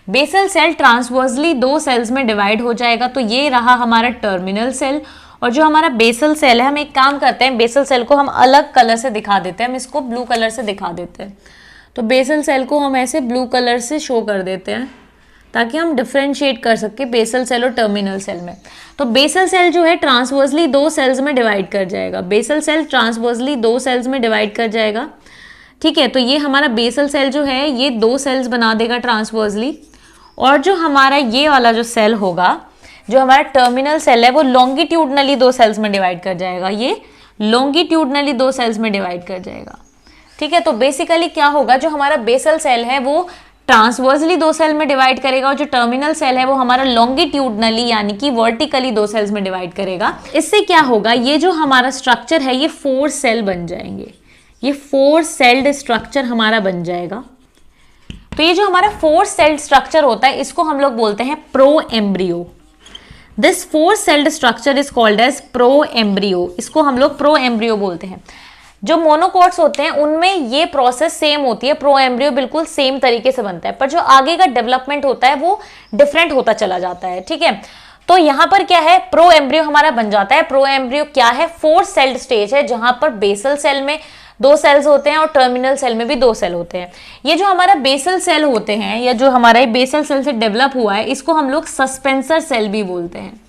बेसल सेल ट्रांसवर्सली दो सेल्स में डिवाइड हो जाएगा। तो ये रहा हमारा टर्मिनल सेल, और जो हमारा बेसल सेल है, हम एक काम करते हैं, बेसल सेल को हम अलग कलर से दिखा देते हैं, हम इसको ब्लू कलर से दिखा देते हैं। तो बेसल सेल को हम ऐसे ब्लू कलर से शो कर देते हैं ताकि हम डिफ्रेंशिएट कर सके बेसल सेल और टर्मिनल सेल में। तो बेसल सेल जो है ट्रांसवर्सली दो सेल्स में डिवाइड कर जाएगा। बेसल सेल ट्रांसवर्सली दो सेल्स में डिवाइड कर जाएगा। ठीक है, तो ये हमारा बेसल सेल जो है ये दो सेल्स बना देगा ट्रांसवर्सली, और जो हमारा ये वाला जो सेल होगा, जो हमारा टर्मिनल सेल है, वो लॉन्गिट्यूडनली दो सेल्स में डिवाइड कर जाएगा। ये लॉन्गिट्यूडनली दो सेल्स में डिवाइड कर जाएगा। ठीक है, तो बेसिकली क्या होगा, जो हमारा बेसल सेल है वो ट्रांसवर्सली दो सेल में डिवाइड करेगा और जो टर्मिनल सेल है वो हमारा लॉन्गिट्यूडनली यानी कि वर्टिकली दो सेल्स में डिवाइड करेगा। इससे क्या होगा, ये जो हमारा स्ट्रक्चर है ये 4 सेल बन जाएंगे। ये 4 सेल्ड स्ट्रक्चर हमारा बन जाएगा। तो ये जो हमारा 4 सेल्ड स्ट्रक्चर होता है इसको हम लोग बोलते हैं pro embryo. This 4 celled structure is called as pro embryo. इसको हम लोग प्रो एम्ब्रियो बोलते हैं। जो मोनोकॉट्स होते हैं उनमें ये प्रोसेस सेम होती है, प्रो एम्ब्रियो बिल्कुल सेम तरीके से बनता है, पर जो आगे का डेवलपमेंट होता है वो डिफरेंट होता चला जाता है। ठीक है, तो यहां पर क्या है, प्रो एम्ब्रियो हमारा बन जाता है। प्रो एम्ब्रियो क्या है, 4 सेल्ड स्टेज है जहां पर बेसल सेल में 2 सेल्स होते हैं और टर्मिनल सेल में भी 2 सेल होते हैं। ये जो हमारा बेसल सेल होते हैं या जो हमारा ये बेसल सेल से डेवलप हुआ है इसको हम लोग सस्पेंसर सेल भी बोलते हैं।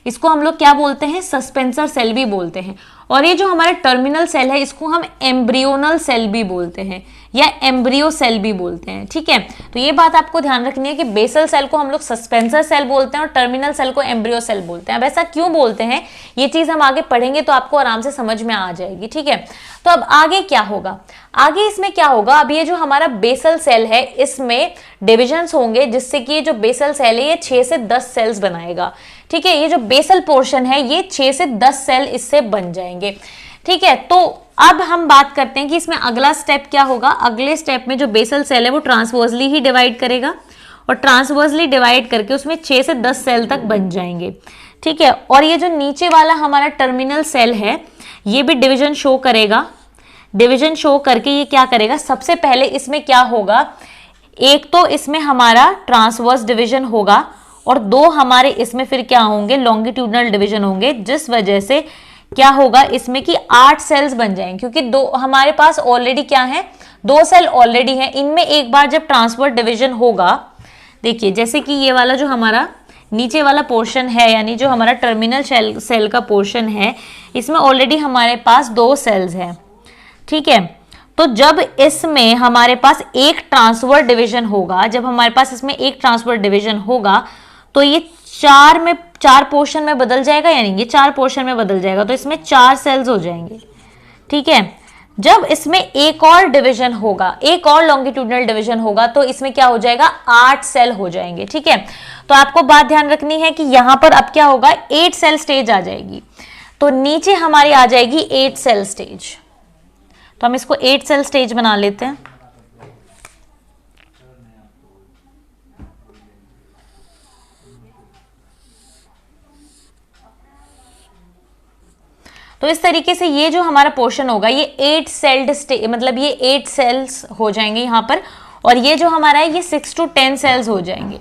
इसको हम लोग क्या बोलते हैं, सस्पेंसर सेल भी बोलते हैं। और ये जो हमारा टर्मिनल सेल है इसको हम एम्ब्रियोनल सेल भी बोलते हैं या एम्ब्रियो सेल भी बोलते हैं। ठीक है, तो ये बात आपको ध्यान रखनी है कि बेसल सेल को हम लोग सस्पेंसर सेल बोलते हैं और टर्मिनल सेल को एम्ब्रियो सेल बोलते हैं। अब ऐसा क्यों बोलते हैं ये चीज हम आगे पढ़ेंगे तो आपको आराम से समझ में आ जाएगी। ठीक है, तो अब आगे क्या होगा, आगे इसमें क्या होगा, अब ये जो हमारा बेसल सेल है इसमें डिविजन्स होंगे जिससे कि ये जो बेसल सेल है ये 6 से 10 सेल्स बनाएगा। ठीक है, ये जो बेसल पोर्शन है ये 6 से 10 सेल इससे बन जाएंगे। ठीक है, तो अब हम बात करते हैं कि इसमें अगला स्टेप क्या होगा। अगले स्टेप में जो बेसल सेल है वो ट्रांसवर्सली ही डिवाइड करेगा और ट्रांसवर्सली डिवाइड करके उसमें 6 से 10 सेल तक बन जाएंगे। ठीक है, और ये जो नीचे वाला हमारा टर्मिनल सेल है ये भी डिवीजन शो करेगा। डिवीजन शो करके ये क्या करेगा, सबसे पहले इसमें क्या होगा, एक तो इसमें हमारा ट्रांसवर्स डिवीजन होगा और 2 हमारे इसमें फिर क्या होंगे, लॉन्गिट्यूडनल डिवीजन होंगे, जिस वजह से क्या होगा इसमें कि 8 सेल्स बन जाएंगे। क्योंकि 2 हमारे पास ऑलरेडी क्या है, 2 सेल ऑलरेडी हैं। इनमें एक बार जब ट्रांसवर्स डिवीजन होगा, देखिए जैसे कि ये वाला जो हमारा नीचे वाला पोर्शन है यानी जो हमारा टर्मिनल सेल का पोर्शन है इसमें ऑलरेडी हमारे पास 2 सेल्स हैं। ठीक है, तो जब इसमें हमारे पास एक ट्रांसफर डिवीजन होगा, जब हमारे पास इसमें एक ट्रांसफर डिवीजन होगा तो ये 4 पोर्शन में बदल जाएगा, यानी ये 4 पोर्शन में बदल जाएगा, तो इसमें 4 सेल्स हो जाएंगे। ठीक है, जब इसमें एक और डिवीजन होगा, एक और लॉन्गिट्यूडनल डिवीजन होगा तो इसमें क्या हो जाएगा, 8 सेल हो जाएंगे। ठीक है, तो आपको बात ध्यान रखनी है कि यहां पर अब क्या होगा, 8 सेल स्टेज आ जाएगी। तो नीचे हमारी आ जाएगी 8 सेल स्टेज, तो हम इसको 8 सेल स्टेज बना लेते हैं। तो इस तरीके से ये जो हमारा पोर्शन होगा ये 8 सेल्ड मतलब ये 8 सेल्स हो जाएंगे यहां पर, और ये जो हमारा है ये 6 to 10 सेल्स हो जाएंगे।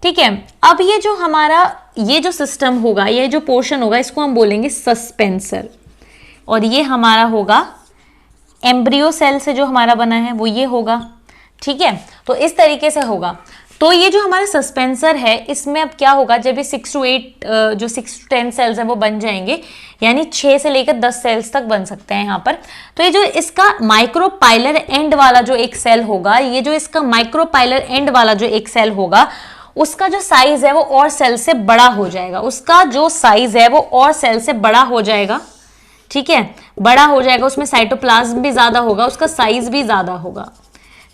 ठीक है, अब ये जो हमारा ये जो सिस्टम होगा, ये जो पोर्शन होगा इसको हम बोलेंगे सस्पेंसर, और ये हमारा होगा एम्ब्रियो सेल से जो हमारा बना है वो ये होगा। ठीक है, तो इस तरीके से होगा। तो ये जो हमारा सस्पेंसर है इसमें अब क्या होगा, जब ये 6 to 8 जो 6 to 10 सेल्स हैं वो बन जाएंगे, यानी 6 से लेकर 10 सेल्स तक बन सकते हैं यहाँ पर। तो ये जो इसका माइक्रोपाइलर एंड वाला जो एक सेल होगा, ये जो इसका माइक्रोपाइलर एंड वाला जो एक सेल होगा, उसका जो साइज है वो और सेल से बड़ा हो जाएगा, उसका जो साइज है वो और सेल से बड़ा हो जाएगा, ठीक है, बड़ा हो जाएगा, उसमें साइटोप्लाज्म भी ज्यादा होगा, उसका साइज भी ज्यादा होगा,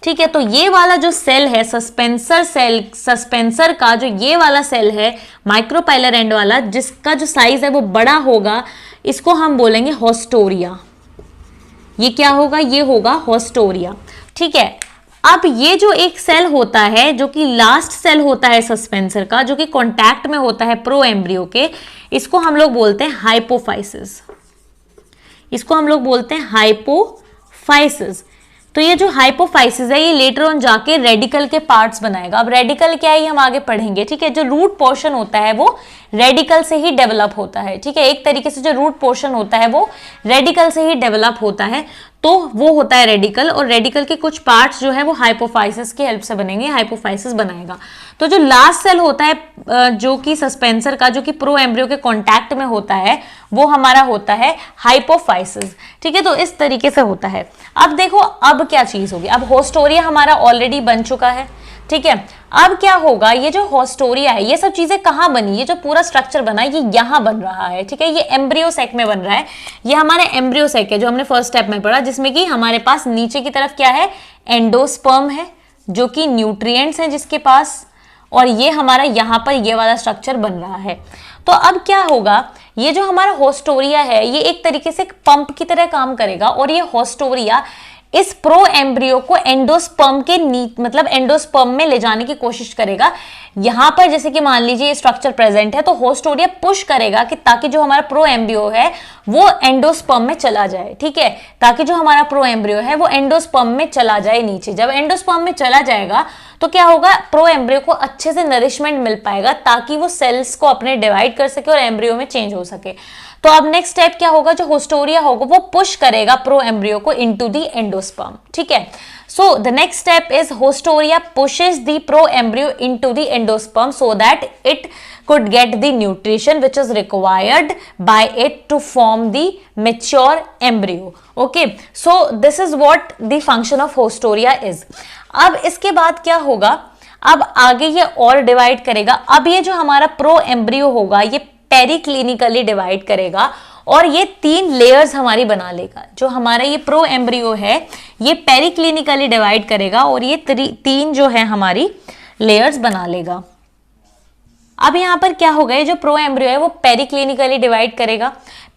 ठीक है। तो ये वाला जो सेल है सस्पेंसर सेल, सस्पेंसर का जो ये वाला सेल है माइक्रोपाइलर एंड वाला, जिसका जो साइज है वो बड़ा होगा, इसको हम बोलेंगे होस्टोरिया। ये क्या होगा, ये होगा होस्टोरिया, ठीक है। अब ये जो एक सेल होता है जो कि लास्ट सेल होता है सस्पेंसर का, जो कि कांटेक्ट में होता है प्रो एम्ब्रियो के, इसको हम लोग बोलते हैं हाइपोफाइसिस, इसको हम लोग बोलते हैं हाइपोफाइसिस। तो ये जो हाइपोफाइसिस है ये लेटर ऑन जाके रेडिकल के पार्ट्स बनाएगा। अब रेडिकल क्या है ये हम आगे पढ़ेंगे, ठीक है। जो रूट पोर्शन होता है वो रेडिकल से ही डेवलप होता है, ठीक है। एक तरीके से जो रूट पोर्शन होता है वो रेडिकल से ही डेवलप होता है, तो वो होता है रेडिकल, और रेडिकल के कुछ पार्ट्स जो है वो हाइपोफाइसिस की हेल्प से बनेंगे, हाइपोफाइसिस बनाएगा। तो जो लास्ट सेल होता है जो कि सस्पेंसर का, जो कि प्रो एम्ब्रियो के कांटेक्ट में होता है, वो हमारा होता है हाइपोफाइसिस, ठीक है। तो इस तरीके से होता है। अब देखो अब क्या चीज होगी, अब होस्टोरिया हमारा ऑलरेडी बन चुका है, ठीक है। अब क्या होगा, ये जो होस्टोरिया है, ये सब चीजें कहाँ बनी, ये जो पूरा स्ट्रक्चर बना है ये यहाँ बन रहा है, ठीक है। ये एम्ब्रियो सैक में बन रहा है, ये हमारा एम्ब्रियो सैक है जो हमने फर्स्ट स्टेप में पढ़ा, जिसमें कि हमारे पास नीचे की तरफ क्या है, एंडोस्पर्म है जो कि न्यूट्रिएंट्स हैं जिसके पास, और ये हमारा यहाँ पर ये वाला स्ट्रक्चर बन रहा है। तो अब क्या होगा, ये जो हमारा होस्टोरिया है ये एक तरीके से एक पंप की तरह काम करेगा, और ये होस्टोरिया इस प्रो एम्ब्रियो को एंडोस्पर्म के मतलब एंडोस्पर्म में ले जाने की कोशिश करेगा। यहां पर जैसे कि मान लीजिए ये स्ट्रक्चर प्रेजेंट है, तो होस्टोरिया पुश करेगा कि ताकि जो हमारा प्रो एम्ब्रियो है वो एंडोस्पर्म में चला जाए, ठीक है, ताकि जो हमारा प्रो एम्ब्रियो है वो एंडोस्पर्म में चला जाए नीचे। जब एंडोस्पर्म में चला जाएगा तो क्या होगा, प्रो एम्ब्रियो को अच्छे से नरिशमेंट मिल पाएगा ताकि वो सेल्स को अपने डिवाइड कर सके और एम्ब्रियो में चेंज हो सके। तो अब नेक्स्ट स्टेप क्या होगा, जो होस्टोरिया होगा वो पुश करेगा प्रो एम्ब्रियो को इनटू द एंडोस्पर्म, ठीक है। So the next step is होस्टोरिया pushes the pro embryo into the endosperm so that it could get the nutrition which is required by it to form the mature embryo. Okay, so this is what the function of hostoria is. अब इसके बाद क्या होगा, अब आगे ये और divide करेगा। अब ये जो हमारा प्रो एम्ब्रियो होगा ये पेरिक्लिनिकली डिवाइड करेगा और ये 3 लेयर्स हमारी बना लेगा। जो हमारा ये प्रो एम्ब्रियो है ये पेरिक्लिनिकली डिवाइड करेगा और ये 3 जो है हमारी लेयर्स बना लेगा। अब यहाँ पर क्या होगा, ये जो प्रो एम्ब्रियो है वो पेरिक्लिनिकली डिवाइड करेगा।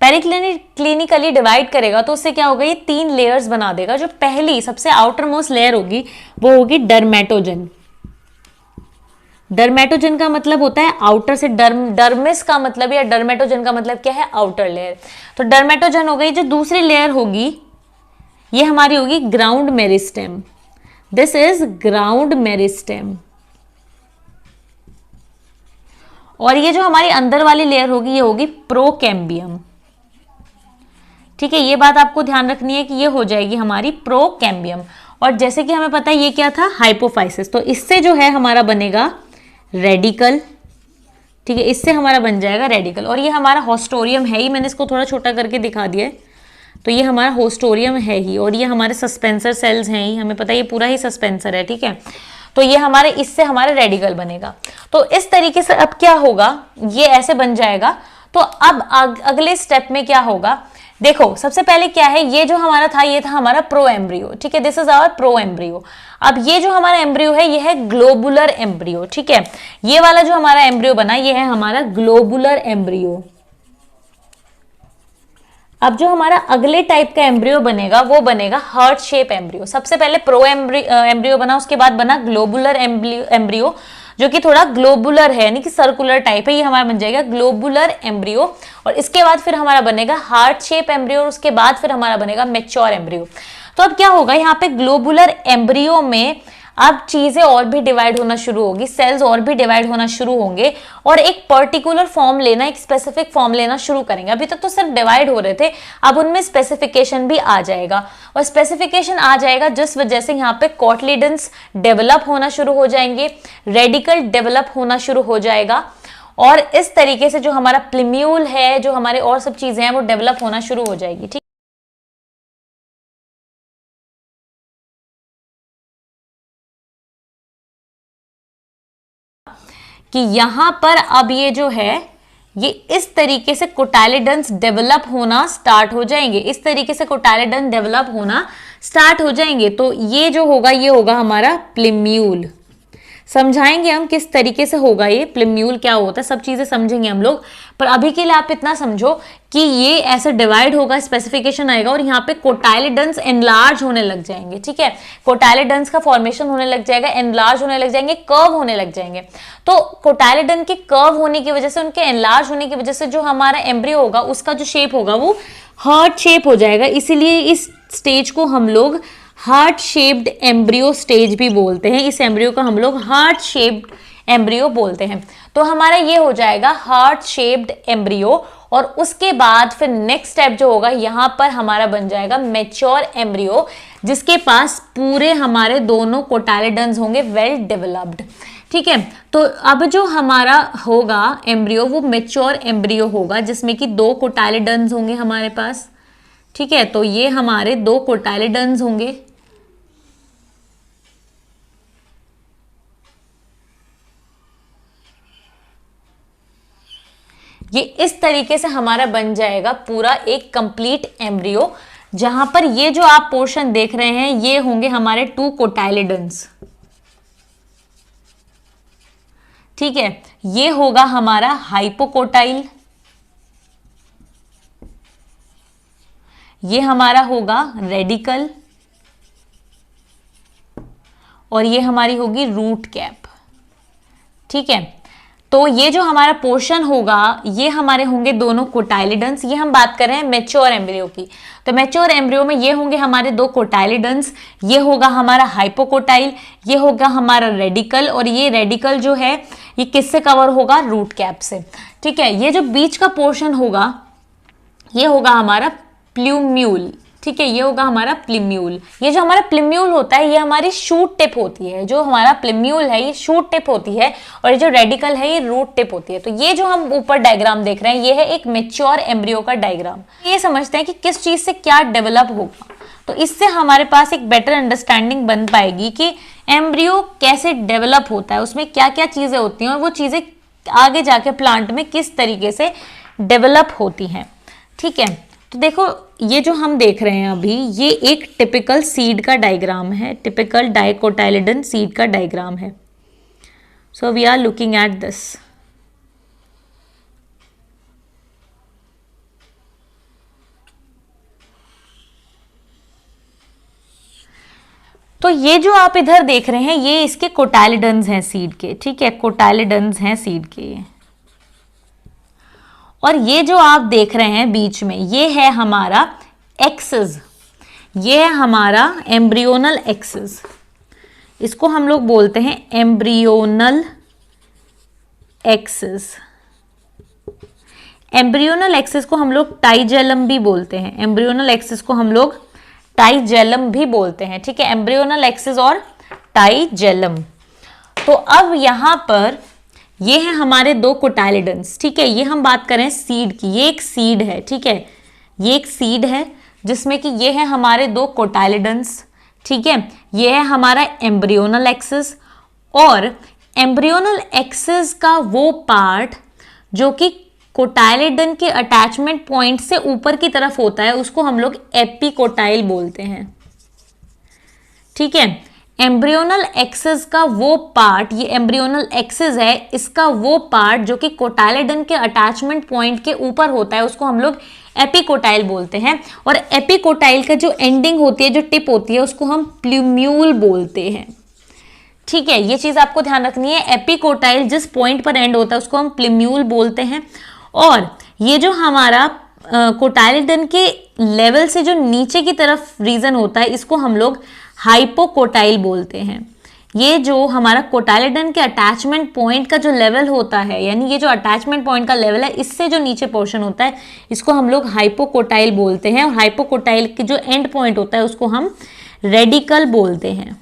पेरिक्लिनिकली डिवाइड करेगा तो उससे क्या होगा, ये 3 लेयर्स बना देगा। जो पहली सबसे आउटर मोस्ट लेयर होगी वो होगी डर्मेटोजन। डर्मेटोजन का मतलब होता है आउटर से, डर्मिस का मतलब या डर्मेटोजन का मतलब क्या है, आउटर लेयर। तो डर्मेटोजन हो गई। जो दूसरी लेयर होगी ये हमारी होगी ground meristem. This is ground meristem. और ये जो हमारी अंदर वाली लेयर होगी ये होगी प्रोकैम्बियम। ठीक है, ये बात आपको ध्यान रखनी है कि ये हो जाएगी हमारी प्रोकैम्बियम। और जैसे कि हमें पता है ये क्या था, हाइपोफाइसिस। तो इससे जो है हमारा बनेगा रेडिकल। ठीक है, इससे हमारा बन जाएगा रेडिकल। और ये हमारा होस्टोरियम है ही, मैंने इसको थोड़ा छोटा करके दिखा दिया है। तो ये हमारा होस्टोरियम है ही और ये हमारे सस्पेंसर सेल्स हैं ही, हमें पता है ये पूरा ही सस्पेंसर है। ठीक है, तो ये हमारे, इससे हमारा रेडिकल बनेगा। तो इस तरीके से अब क्या होगा, ये ऐसे बन जाएगा। तो अब अगले स्टेप में क्या होगा, देखो सबसे पहले क्या है, ये जो हमारा था ये था हमारा प्रो एम्ब्रियो। ठीक है, this is our pro embryo. अब ये जो हमारा एम्ब्रियो है ये है ग्लोबुलर एम्ब्रियो। ठीक है, ये वाला जो हमारा एम्ब्रियो बना ये है हमारा ग्लोबुलर एम्ब्रियो। अब जो हमारा अगले टाइप का एम्ब्रियो बनेगा वो बनेगा हार्ट शेप एम्ब्रियो। सबसे पहले प्रो एम्ब्रियो बना, उसके बाद बना ग्लोबुलर एम्ब्रियो जो कि थोड़ा ग्लोबुलर है, यानी कि सर्कुलर टाइप है। ये हमारा बन जाएगा ग्लोबुलर एम्ब्रियो। और इसके बाद फिर हमारा बनेगा हार्ट शेप एम्ब्रियो और उसके बाद फिर हमारा बनेगा मैच्योर एम्ब्रियो। तो अब क्या होगा, यहाँ पे ग्लोबुलर एम्ब्रियो में अब चीजें और भी डिवाइड होना शुरू होगी, सेल्स और भी डिवाइड होना शुरू होंगे और एक पर्टिकुलर फॉर्म लेना, एक स्पेसिफिक फॉर्म लेना शुरू करेंगे। अभी तक तो सिर्फ डिवाइड हो रहे थे, अब उनमें स्पेसिफिकेशन भी आ जाएगा, और स्पेसिफिकेशन आ जाएगा जिस वजह से यहाँ पे कोटलीडन्स डेवलप होना शुरू हो जाएंगे, रेडिकल डेवलप होना शुरू हो जाएगा, और इस तरीके से जो हमारा प्लिम्यूल है, जो हमारे और सब चीजें हैं, वो डेवलप होना शुरू हो जाएगी। ठीक, कि यहां पर अब ये जो है, ये इस तरीके से कोटाइलिडन्स डेवलप होना स्टार्ट हो जाएंगे, इस तरीके से कोटाइलिडन डेवलप होना स्टार्ट हो जाएंगे। तो ये जो होगा, ये होगा हमारा प्लिम्यूल। समझाएंगे हम किस तरीके से होगा ये प्लिम्यूल, क्या होता है, सब चीजें समझेंगे हम लोग। पर अभी के लिए आप इतना समझो कि ये ऐसे डिवाइड होगा, स्पेसिफिकेशन आएगा, और यहाँ पे कोटाइलिडन्स एनलार्ज होने लग जाएंगे। ठीक है, कोटाइलिडन्स का फॉर्मेशन होने लग जाएगा, एनलार्ज होने लग जाएंगे, कर्व होने लग जाएंगे। तो कोटाइलिडन के कर्व होने की वजह से, उनके एनलार्ज होने की वजह से जो हमारा एम्ब्रियो होगा, उसका जो शेप होगा वो हार्ट शेप हो जाएगा। इसीलिए इस स्टेज को हम लोग हार्ट शेप्ड एम्ब्रियो स्टेज भी बोलते हैं। इस एम्ब्रियो को हम लोग हार्ट शेप्ड एम्ब्रियो बोलते हैं। तो हमारा ये हो जाएगा हार्ट शेप्ड एम्ब्रियो, और उसके बाद फिर नेक्स्ट स्टेप जो होगा, यहां पर हमारा बन जाएगा मैच्योर एम्ब्रियो, जिसके पास पूरे हमारे दोनों कोटाइलिडन्स होंगे वेल डेवलप्ड। ठीक है, तो अब जो हमारा होगा एम्ब्रियो, वो मैच्योर एम्ब्रियो होगा, जिसमें कि 2 कोटाइलिडन्स होंगे हमारे पास। ठीक है, तो ये हमारे 2 कोटाइलिडन्स होंगे। ये इस तरीके से हमारा बन जाएगा पूरा एक कंप्लीट एम्ब्रियो, जहां पर ये जो आप पोर्शन देख रहे हैं, ये होंगे हमारे 2 कोटाइलिडन्स। ठीक है, ये होगा हमारा हाइपोकोटाइल, ये हमारा होगा रेडिकल, और ये हमारी होगी रूट कैप। ठीक है, तो ये जो हमारा पोर्शन होगा, ये हमारे होंगे दोनों कोटाइलिडन्स। ये हम बात कर रहे हैं मैच्योर एम्ब्रियो की। तो मैच्योर एम्ब्रियो में ये होंगे हमारे 2 कोटाइलिडन्स, ये होगा हमारा हाइपोकोटाइल, ये होगा हमारा रेडिकल, और ये रेडिकल जो है ये किससे कवर होगा, रूट कैप से। ठीक है, ये जो बीच का पोर्शन होगा, ये होगा हमारा प्ल्यूम्यूल। ठीक है, ये होगा हमारा प्लिम्यूल। ये जो हमारा प्लिम्यूल होता है, ये हमारी शूट टिप होती है। जो हमारा प्लिम्यूल है, ये शूट टिप होती है, और ये जो रेडिकल है, ये रूट टिप होती है। तो ये जो हम ऊपर डायग्राम देख रहे हैं, ये है एक मैच्योर एम्ब्रियो का डायग्राम। ये समझते हैं कि किस चीज से क्या डेवलप होगा, तो इससे हमारे पास एक बेटर अंडरस्टैंडिंग बन पाएगी कि एम्ब्रियो कैसे डेवलप होता है, उसमें क्या क्या चीजें होती हैं, और वो चीजें आगे जाके प्लांट में किस तरीके से डेवलप होती हैं। ठीक है, तो देखो ये जो हम देख रहे हैं अभी, ये एक टिपिकल सीड का डायग्राम है, टिपिकल डाइकोटाइलिडन सीड का डायग्राम है। So we are looking at this. तो ये जो आप इधर देख रहे हैं, ये इसके कोटाइलिडन्स हैं सीड के। ठीक है, कोटाइलिडन्स हैं सीड के। और ये जो आप देख रहे हैं बीच में, ये है हमारा एक्सिस, ये है हमारा एम्ब्रियोनल एक्सिस। इसको हम लोग बोलते हैं एम्ब्रियोनल एक्सिस। एम्ब्रियोनल एक्सिस को हम लोग टाइजेलम भी बोलते हैं। एम्ब्रियोनल एक्सिस को हम लोग टाइजेलम भी बोलते हैं। ठीक है, एम्ब्रियोनल एक्सिस और टाइजेलम। तो अब यहां पर ये है हमारे 2 कोटाइलिडन्स। ठीक है, ये हम बात करें सीड की, ये एक सीड है। ठीक है, ये एक सीड है जिसमें कि ये है हमारे 2 कोटाइलिडन्स। ठीक है, ये है हमारा एम्ब्रियोनल एक्सिस, और एम्ब्रियोनल एक्सिस का वो पार्ट जो कि कोटाइलिडन के अटैचमेंट पॉइंट से ऊपर की तरफ होता है, उसको हम लोग एपिकोटाइल बोलते हैं। ठीक है, एम्ब्रियोनल एक्सिस का वो पार्ट, ये एम्ब्रियोनल एक्सिस है, इसका वो पार्ट जो कि कोटाइलिडन के अटैचमेंट पॉइंट के ऊपर होता है, उसको हम लोग एपिकोटाइल बोलते हैं। और एपिकोटाइल का जो एंडिंग होती है, जो टिप होती है, उसको हम प्ल्यूम्यूल बोलते हैं। ठीक है, ये चीज आपको ध्यान रखनी है। एपिकोटाइल जिस पॉइंट पर एंड होता है, उसको हम प्ल्यूम्यूल बोलते हैं। और ये जो हमारा कोटाइलिडन के लेवल से जो नीचे की तरफ रीजन होता है, इसको हम लोग हाइपोकोटाइल बोलते हैं। ये जो हमारा कोटाइलेडन के अटैचमेंट पॉइंट का जो लेवल होता है, यानी ये जो अटैचमेंट पॉइंट का लेवल है, इससे जो नीचे पोर्शन होता है इसको हम लोग हाइपोकोटाइल बोलते हैं, और हाइपोकोटाइल की जो एंड पॉइंट होता है उसको हम रेडिकल बोलते हैं,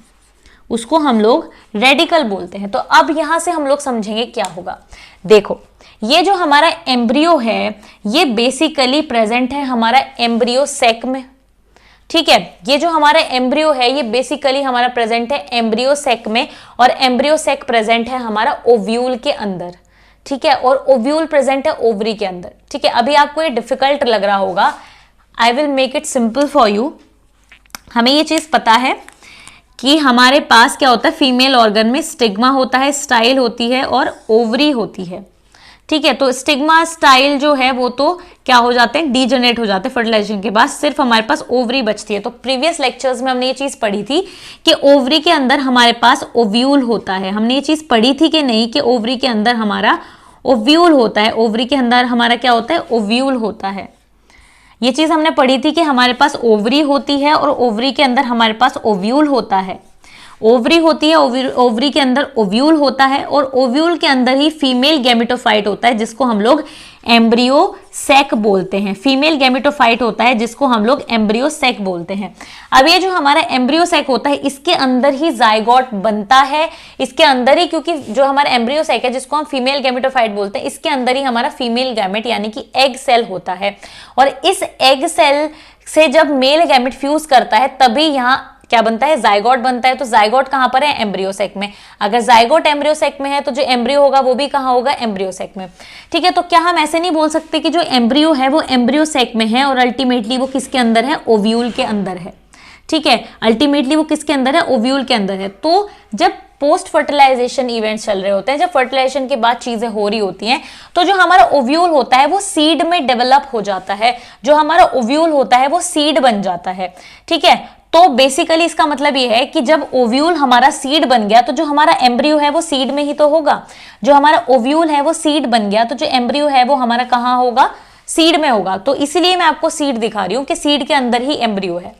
उसको हम लोग रेडिकल बोलते हैं। तो अब यहां से हम लोग समझेंगे क्या होगा। देखो, ये जो हमारा एम्ब्रियो है ये बेसिकली प्रेजेंट है हमारा एम्ब्रियो सैक में, ठीक है। ये जो हमारा एम्ब्रियो है ये बेसिकली हमारा प्रेजेंट है एम्ब्रियो सैक में, और एम्ब्रियो सैक प्रेजेंट है हमारा ओव्यूल के अंदर, ठीक है, और ओव्यूल प्रेजेंट है ओवरी के अंदर, ठीक है। अभी आपको ये डिफिकल्ट लग रहा होगा, I will make it simple for you. हमें ये चीज पता है कि हमारे पास क्या होता है, फीमेल ऑर्गन में स्टिग्मा होता है, स्टाइल होती है और ओवरी होती है, ठीक है। तो स्टिग्मा स्टाइल जो है वो तो क्या हो जाते हैं, डीजनरेट हो जाते हैं फर्टिलाइजेशन के बाद, सिर्फ हमारे पास ओवरी बचती है। तो प्रीवियस लेक्चर्स में हमने ये चीज पढ़ी थी कि ओवरी के अंदर हमारे पास ओव्यूल होता है। हमने ये चीज पढ़ी थी कि नहीं कि ओवरी के अंदर हमारा ओव्यूल होता है, ओवरी के अंदर हमारा क्या होता है, ओव्यूल होता है। ये चीज हमने पढ़ी थी कि हमारे पास ओवरी होती है और ओवरी के अंदर हमारे पास ओव्यूल होता है। ओवरी होती है, ओवरी के अंदर ओव्यूल होता है, और ओव्यूल के अंदर ही फीमेल गैमेटोफाइट होता है जिसको हम लोग एम्ब्रियो सैक बोलते हैं। फीमेल गैमेटोफाइट होता है जिसको हम लोग एम्ब्रियो सैक बोलते हैं। अब ये जो हमारा एम्ब्रियो सैक होता है इसके अंदर ही जाइगोट बनता है, इसके अंदर ही, क्योंकि जो हमारा एम्ब्रियो सैक है जिसको हम फीमेल गैमेटोफाइट बोलते हैं, इसके अंदर ही हमारा फीमेल गैमेट यानी कि एग सेल होता है, और इस एग सेल से जब मेल गैमेट फ्यूज करता है तभी यहाँ क्या बनता है, जाइगोट बनता है। तो जाइगोट कहां पर है, एम्ब्रियो सैक में। अगर जाइगोट एम्ब्रियो सैक में है तो जो एम्ब्रियो होगा वो भी कहां होगा, एम्ब्रियो सैक में, ठीक है। तो क्या हम ऐसे नहीं बोल सकते कि जो एम्ब्रियो है वो एम्ब्रियो सैक में है और अल्टीमेटली वो किसके अंदर है, ओव्यूल के अंदर है, ठीक है। अल्टीमेटली वो किसके अंदर है, ओव्यूल के अंदर है। तो जब पोस्ट फर्टिलाइजेशन इवेंट्स चल रहे होते हैं, जब फर्टिलाइजेशन के बाद चीजें हो रही होती हैं, तो जो हमारा ओव्यूल होता है वो सीड में डेवलप हो जाता है, जो हमारा ओव्यूल होता है वो सीड बन जाता है, ठीक है। तो बेसिकली इसका मतलब ये है कि जब ओव्यूल हमारा सीड बन गया तो जो हमारा एम्ब्रियो है वो सीड में ही तो होगा। जो हमारा ओव्यूल है वो सीड बन गया तो जो एम्ब्रियो है वो हमारा कहाँ होगा, सीड में होगा। तो इसलिए मैं आपको सीड दिखा रही हूं कि सीड के अंदर ही एम्ब्रियो है,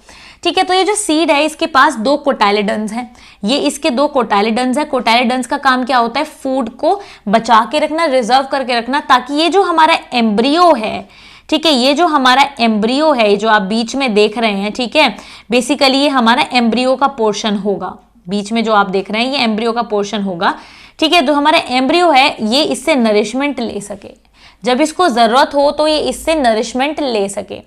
ठीक है। तो ये जो सीड है इसके पास दो कोटाइलेडन्स हैं, ये इसके दो कोटाइलेडन्स है। कोटाइलेडन्स का काम क्या होता है, फूड को बचा के रखना, रिजर्व करके रखना, ताकि ये जो हमारा एम्ब्रियो है, ठीक है, ये जो हमारा एम्ब्रियो है जो आप बीच में देख रहे हैं, ठीक है, बेसिकली ये हमारा एम्ब्रियो का पोर्शन होगा। बीच में जो आप देख रहे हैं ये एम्ब्रियो का पोर्शन होगा, ठीक है। जो हमारा एम्ब्रियो है ये इससे नरिशमेंट ले सके, जब इसको जरूरत हो तो ये इससे नरिशमेंट ले सके।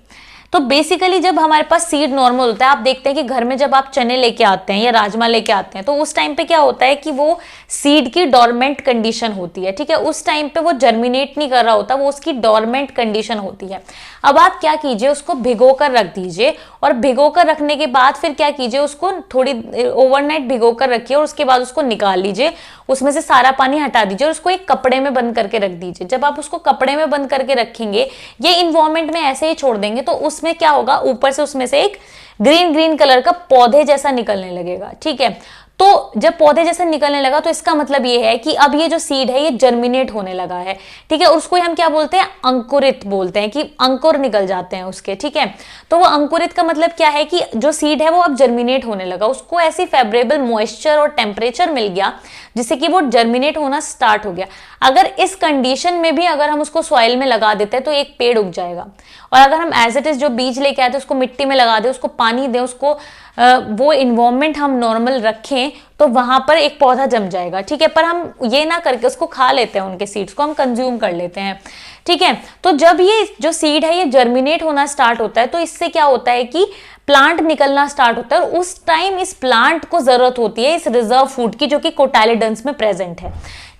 तो बेसिकली जब हमारे पास सीड नॉर्मल होता है, आप देखते हैं कि घर में जब आप चने लेके आते हैं या राजमा लेके आते हैं तो उस टाइम पे क्या होता है कि वो सीड की डोरमेंट कंडीशन होती है, ठीक है। उस टाइम पे वो जर्मिनेट नहीं कर रहा होता, वो उसकी डोरमेंट कंडीशन होती है। अब आप क्या कीजिए, उसको भिगो कर रख दीजिए, और भिगो कर रखने के बाद फिर क्या कीजिए, उसको थोड़ी ओवरनाइट भिगो कर रखिए और उसके बाद उसको निकाल लीजिए, उसमें से सारा पानी हटा दीजिए और उसको एक कपड़े में बंद करके रख दीजिए। जब आप उसको कपड़े में बंद करके रखेंगे, ये इन्वायरमेंट में ऐसे ही छोड़ देंगे, तो उसमें क्या होगा, ऊपर से उसमें से एक ग्रीन कलर का पौधे जैसा निकलने लगेगा, ठीक है। तो जब पौधे जैसे निकलने लगा तो इसका मतलब ये है कि अब ये जो सीड है ये जर्मिनेट होने लगा है, ठीक है। उसको हम क्या बोलते हैं, अंकुरित बोलते हैं, कि अंकुर निकल जाते हैं उसके, ठीक है। तो वो अंकुरित का मतलब क्या है कि जो सीड है वो अब जर्मिनेट होने लगा, उसको ऐसी फेवरेबल मॉइस्चर और टेम्परेचर मिल गया जिससे कि वो जर्मिनेट होना स्टार्ट हो गया। अगर इस कंडीशन में भी अगर हम उसको सॉइल में लगा देते हैं तो एक पेड़ उग जाएगा, और अगर हम एज इट इज जो बीज लेके आते हैं उसको मिट्टी में लगा दें, उसको पानी दें, उसको वो इन्वायरमेंट हम नॉर्मल रखें तो वहां पर एक पौधा जम जाएगा, ठीक है। पर हम ये ना करके उसको खा लेते हैं, उनके सीड्स को हम कंज्यूम कर लेते हैं, ठीक है। तो जब ये जो सीड है ये जर्मिनेट होना स्टार्ट होता है तो इससे क्या होता है कि प्लांट निकलना स्टार्ट होता है, और उस टाइम इस प्लांट को जरूरत होती है इस रिजर्व फूड की जो कि कोटाइलेडन्स में प्रेजेंट है,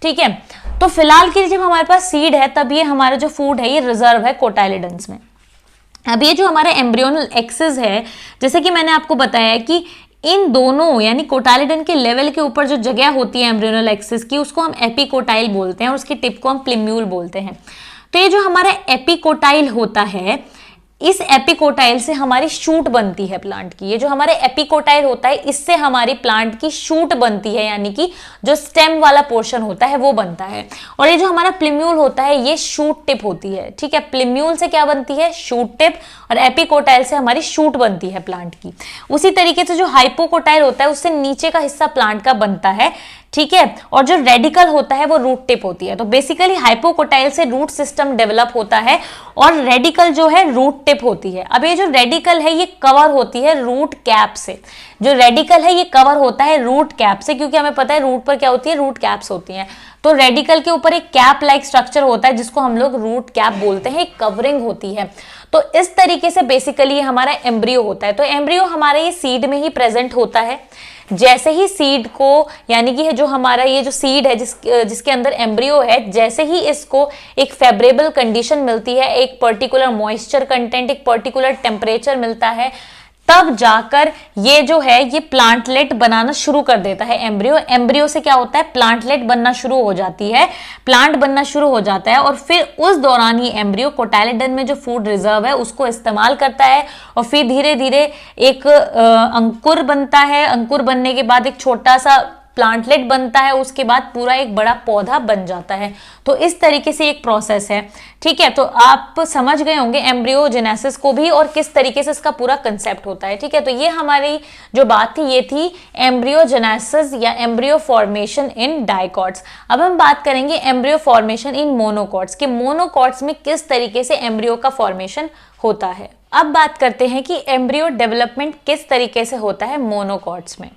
ठीक है। तो फिलहाल के लिए जब हमारे पास सीड है तब ये हमारा जो फूड है ये रिजर्व है कोटाइलेडन्स में। अब ये जो हमारा एम्ब्रियोनल एक्सिस है, जैसे कि मैंने आपको बताया कि इन दोनों यानी कोटाइलेडन के लेवल के ऊपर जो जगह होती है एम्ब्रियोनल एक्सिस की, उसको हम एपिकोटाइल बोलते हैं और उसकी टिप को हम प्लिम्यूल बोलते हैं। तो ये जो हमारा एपिकोटाइल होता है, इस एपिकोटाइल से हमारी शूट बनती है प्लांट की। ये जो हमारे एपिकोटाइल होता है इससे हमारी प्लांट की शूट बनती है, यानी कि जो स्टेम वाला पोर्शन होता है वो बनता है। और ये जो हमारा प्लिम्यूल होता है ये शूट टिप होती है, ठीक है। प्लिम्यूल से क्या बनती है? शूट टिप, और एपिकोटाइल से हमारी शूट बनती है प्लांट की। उसी तरीके से जो हाइपोकोटाइल होता है उससे नीचे का हिस्सा प्लांट का बनता है, ठीक है। और जो रेडिकल होता है वो रूट टिप होती है। तो बेसिकली हाइपोकोटाइल से रूट सिस्टम डेवलप होता है और रेडिकल जो है रूट टिप होती है। अब ये जो रेडिकल है ये कवर होती है रूट कैप से। जो रेडिकल है ये कवर होता है रूट कैप से, क्योंकि हमें पता है रूट पर क्या होती है? रूट कैप्स होती हैं। तो रेडिकल के ऊपर एक कैप लाइक स्ट्रक्चर होता है जिसको हम लोग रूट कैप बोलते हैं, एक कवरिंग होती है। तो इस तरीके से बेसिकली हमारा एम्ब्रियो होता है। तो एम्ब्रियो हमारे ये सीड में ही प्रेजेंट होता है। जैसे ही सीड को, यानी कि जो हमारा ये जो सीड है जिसके अंदर एम्ब्रियो है, जैसे ही इसको एक फेवरेबल कंडीशन मिलती है, एक पर्टिकुलर मॉइस्चर कंटेंट, एक पर्टिकुलर टेम्परेचर मिलता है, तब जाकर ये जो है ये प्लांटलेट बनाना शुरू कर देता है एम्ब्रियो। एम्ब्रियो से क्या होता है? प्लांटलेट बनना शुरू हो जाती है, प्लांट बनना शुरू हो जाता है। और फिर उस दौरान ही एम्ब्रियो कोटाइलेडन में जो फूड रिजर्व है उसको इस्तेमाल करता है और फिर धीरे धीरे एक अंकुर बनता है। अंकुर बनने के बाद एक छोटा सा प्लांटलेट बनता है, उसके बाद पूरा एक बड़ा पौधा बन जाता है। तो इस तरीके से एक प्रोसेस है, ठीक है। तो आप समझ गए होंगे एम्ब्रियोजेनेसिस को भी और किस तरीके से इसका पूरा कंसेप्ट होता है, ठीक है। तो ये हमारी जो बात थी ये थी एम्ब्रियोजेनेसिस या एम्ब्रियो फॉर्मेशन इन डाइकॉट्स। अब हम बात करेंगे एम्ब्रियो फॉर्मेशन इन मोनोकॉट्स कि मोनोकॉट्स में किस तरीके से एम्ब्रियो का फॉर्मेशन होता है। अब बात करते हैं कि एम्ब्रियो डेवलपमेंट किस तरीके से होता है मोनोकॉट्स में।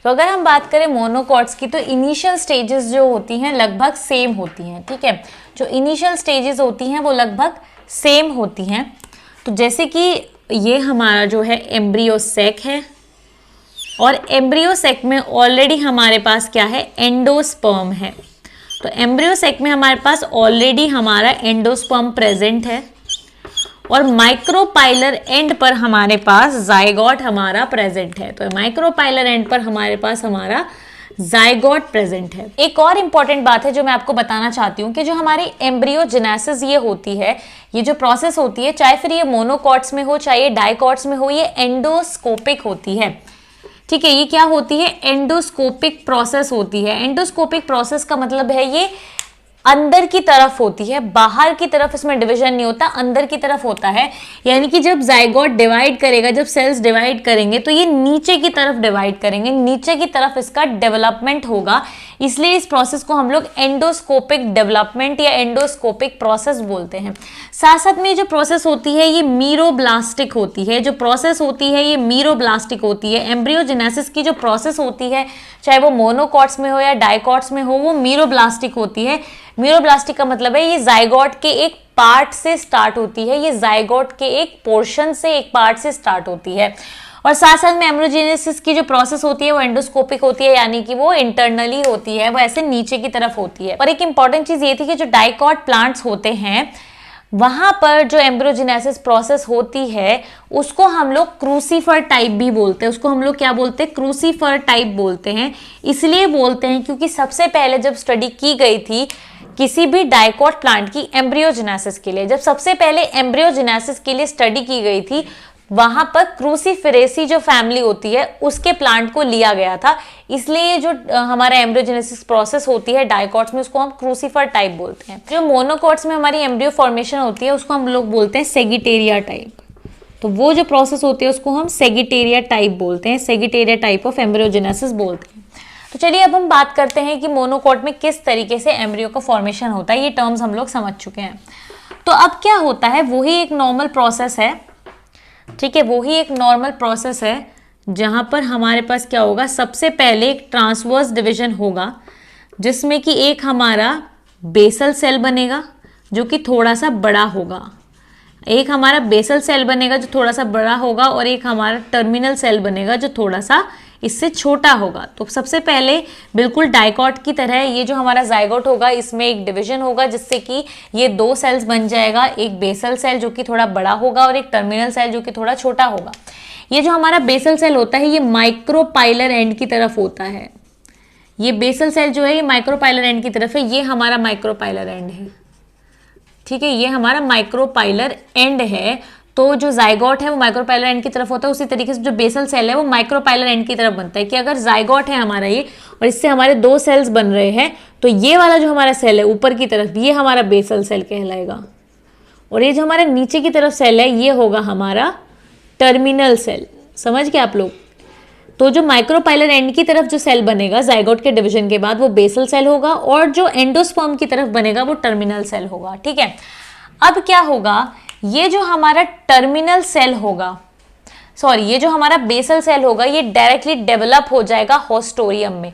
तो अगर हम बात करें मोनोकॉट्स की तो इनिशियल स्टेजेस जो होती हैं लगभग सेम होती हैं, ठीक है। जो इनिशियल स्टेजेस होती हैं वो लगभग सेम होती हैं। तो जैसे कि ये हमारा जो है एम्ब्रियो सैक है और एम्ब्रियो सैक में ऑलरेडी हमारे पास क्या है? एंडोस्पर्म है। तो एम्ब्रियो सैक में हमारे पास ऑलरेडी हमारा एंडोस्पर्म प्रेजेंट है और माइक्रोपाइलर एंड पर हमारे पास जाइगोट हमारा प्रेजेंट है। तो माइक्रोपाइलर एंड पर हमारे पास हमारा जाइगोट प्रेजेंट है। एक और इंपॉर्टेंट बात है जो मैं आपको बताना चाहती हूँ कि जो हमारी एम्ब्रियोजेनेसिस ये होती है, ये जो प्रोसेस होती है, चाहे फिर ये मोनोकॉट्स में हो चाहे ये डाइकॉट्स में हो, ये एंडोस्कोपिक होती है, ठीक है। ये क्या होती है? एंडोस्कोपिक प्रोसेस होती है। एंडोस्कोपिक प्रोसेस का मतलब है ये अंदर की तरफ होती है, बाहर की तरफ इसमें डिवीजन नहीं होता, अंदर की तरफ होता है। यानी कि जब जाइगोट डिवाइड करेगा, जब सेल्स डिवाइड करेंगे तो ये नीचे की तरफ डिवाइड करेंगे, नीचे की तरफ इसका डेवलपमेंट होगा। इसलिए इस प्रोसेस को हम लोग एंडोस्कोपिक डेवलपमेंट या एंडोस्कोपिक प्रोसेस बोलते हैं। साथ साथ में जो प्रोसेस होती है ये मीरोब्लास्टिक होती है। जो प्रोसेस होती है ये मीरोब्लास्टिक होती है। एम्ब्रियोजेनेसिस की जो प्रोसेस होती है, चाहे वो मोनोकॉट्स में हो या डाइकॉट्स में हो, वो मीरोब्लास्टिक होती है। मीरोब्लास्टिक का मतलब है ये जाइगोट के एक पार्ट से स्टार्ट होती है, ये जाइगोट के एक पोर्शन से, एक पार्ट से स्टार्ट होती है। और साथ साथ में एम्ब्रियोजेनेसिस की जो प्रोसेस होती है वो एंडोस्कोपिक होती है, यानी कि वो इंटरनली होती है, वो ऐसे नीचे की तरफ होती है। और एक इंपॉर्टेंट चीज ये थी कि जो डाइकॉट प्लांट्स होते हैं वहां पर जो एम्ब्रियोजेनेसिस प्रोसेस होती है उसको हम लोग क्रूसीफर टाइप भी बोलते हैं। उसको हम लोग क्या बोलते हैं? क्रूसीफर टाइप बोलते हैं। इसलिए बोलते हैं क्योंकि सबसे पहले जब स्टडी की गई थी किसी भी डाइकॉट प्लांट की एम्ब्रियोजेनेसिस के लिए, जब सबसे पहले एम्ब्रियोजेनेसिस के लिए स्टडी की गई थी, वहां पर क्रूसीफेरेसी जो फैमिली होती है उसके प्लांट को लिया गया था। इसलिए जो हमारा एम्ब्रियोजेनेसिस प्रोसेस होती है डाइकॉट्स में उसको हम क्रूसीफर टाइप बोलते हैं। जो मोनोकॉट्स में हमारी एम्ब्रियो फॉर्मेशन होती है उसको हम लोग बोलते हैं सेगिटेरिया टाइप। तो वो जो प्रोसेस होती है उसको हम सेगिटेरिया टाइप बोलते हैं, सेगिटेरिया टाइप ऑफ एम्ब्रियोजेनेसिस बोलते हैं। तो चलिए अब हम बात करते हैं कि मोनोकॉट में किस तरीके से एम्ब्रियो का फॉर्मेशन होता है। ये टर्म्स हम लोग समझ चुके हैं। तो अब क्या होता है, वही एक नॉर्मल प्रोसेस है, ठीक है। वही एक नॉर्मल प्रोसेस है जहां पर हमारे पास क्या होगा, सबसे पहले एक ट्रांसवर्स डिवीजन होगा जिसमें कि एक हमारा बेसल सेल बनेगा जो कि थोड़ा सा बड़ा होगा, एक हमारा बेसल सेल बनेगा जो थोड़ा सा बड़ा होगा और एक हमारा टर्मिनल सेल बनेगा जो थोड़ा सा इससे छोटा होगा। तो सबसे पहले बिल्कुल डाइकॉट की तरह ये जो हमारा जाइगोट होगा इसमें एक डिवीजन होगा जिससे कि ये दो सेल्स बन जाएगा, एक बेसल सेल जो कि थोड़ा बड़ा होगा और एक टर्मिनल सेल जो कि थोड़ा छोटा होगा। ये जो हमारा बेसल सेल होता है ये माइक्रोपाइलर एंड की तरफ होता है। ये बेसल सेल जो है ये माइक्रोपाइलर एंड की तरफ है, ये हमारा माइक्रोपाइलर एंड है, ठीक है। ये हमारा माइक्रोपाइलर एंड है। तो जो जाइगोट है वो माइक्रोपाइलर एंड की तरफ होता है, उसी तरीके से जो बेसल सेल है वो माइक्रोपाइलर एंड की तरफ बनता है। कि अगर जाइगोट है हमारा ये और इससे हमारे 2 सेल्स बन रहे हैं, तो ये वाला जो हमारा सेल है ऊपर की तरफ, ये हमारा बेसल सेल कहलाएगा, और ये जो हमारे नीचे की तरफ सेल है ये होगा हमारा टर्मिनल सेल। समझ गए आप लोग? तो जो माइक्रोपाइलर एंड की तरफ जो सेल बनेगा जाइगोट के डिवीजन के बाद वो बेसल सेल होगा, और जो एंडोस्पर्म की तरफ बनेगा वो टर्मिनल सेल होगा। ठीक है, अब क्या होगा, ये जो हमारा टर्मिनल सेल होगा, सॉरी ये जो हमारा बेसल सेल होगा, ये डायरेक्टली डेवलप हो जाएगा होस्टोरियम में।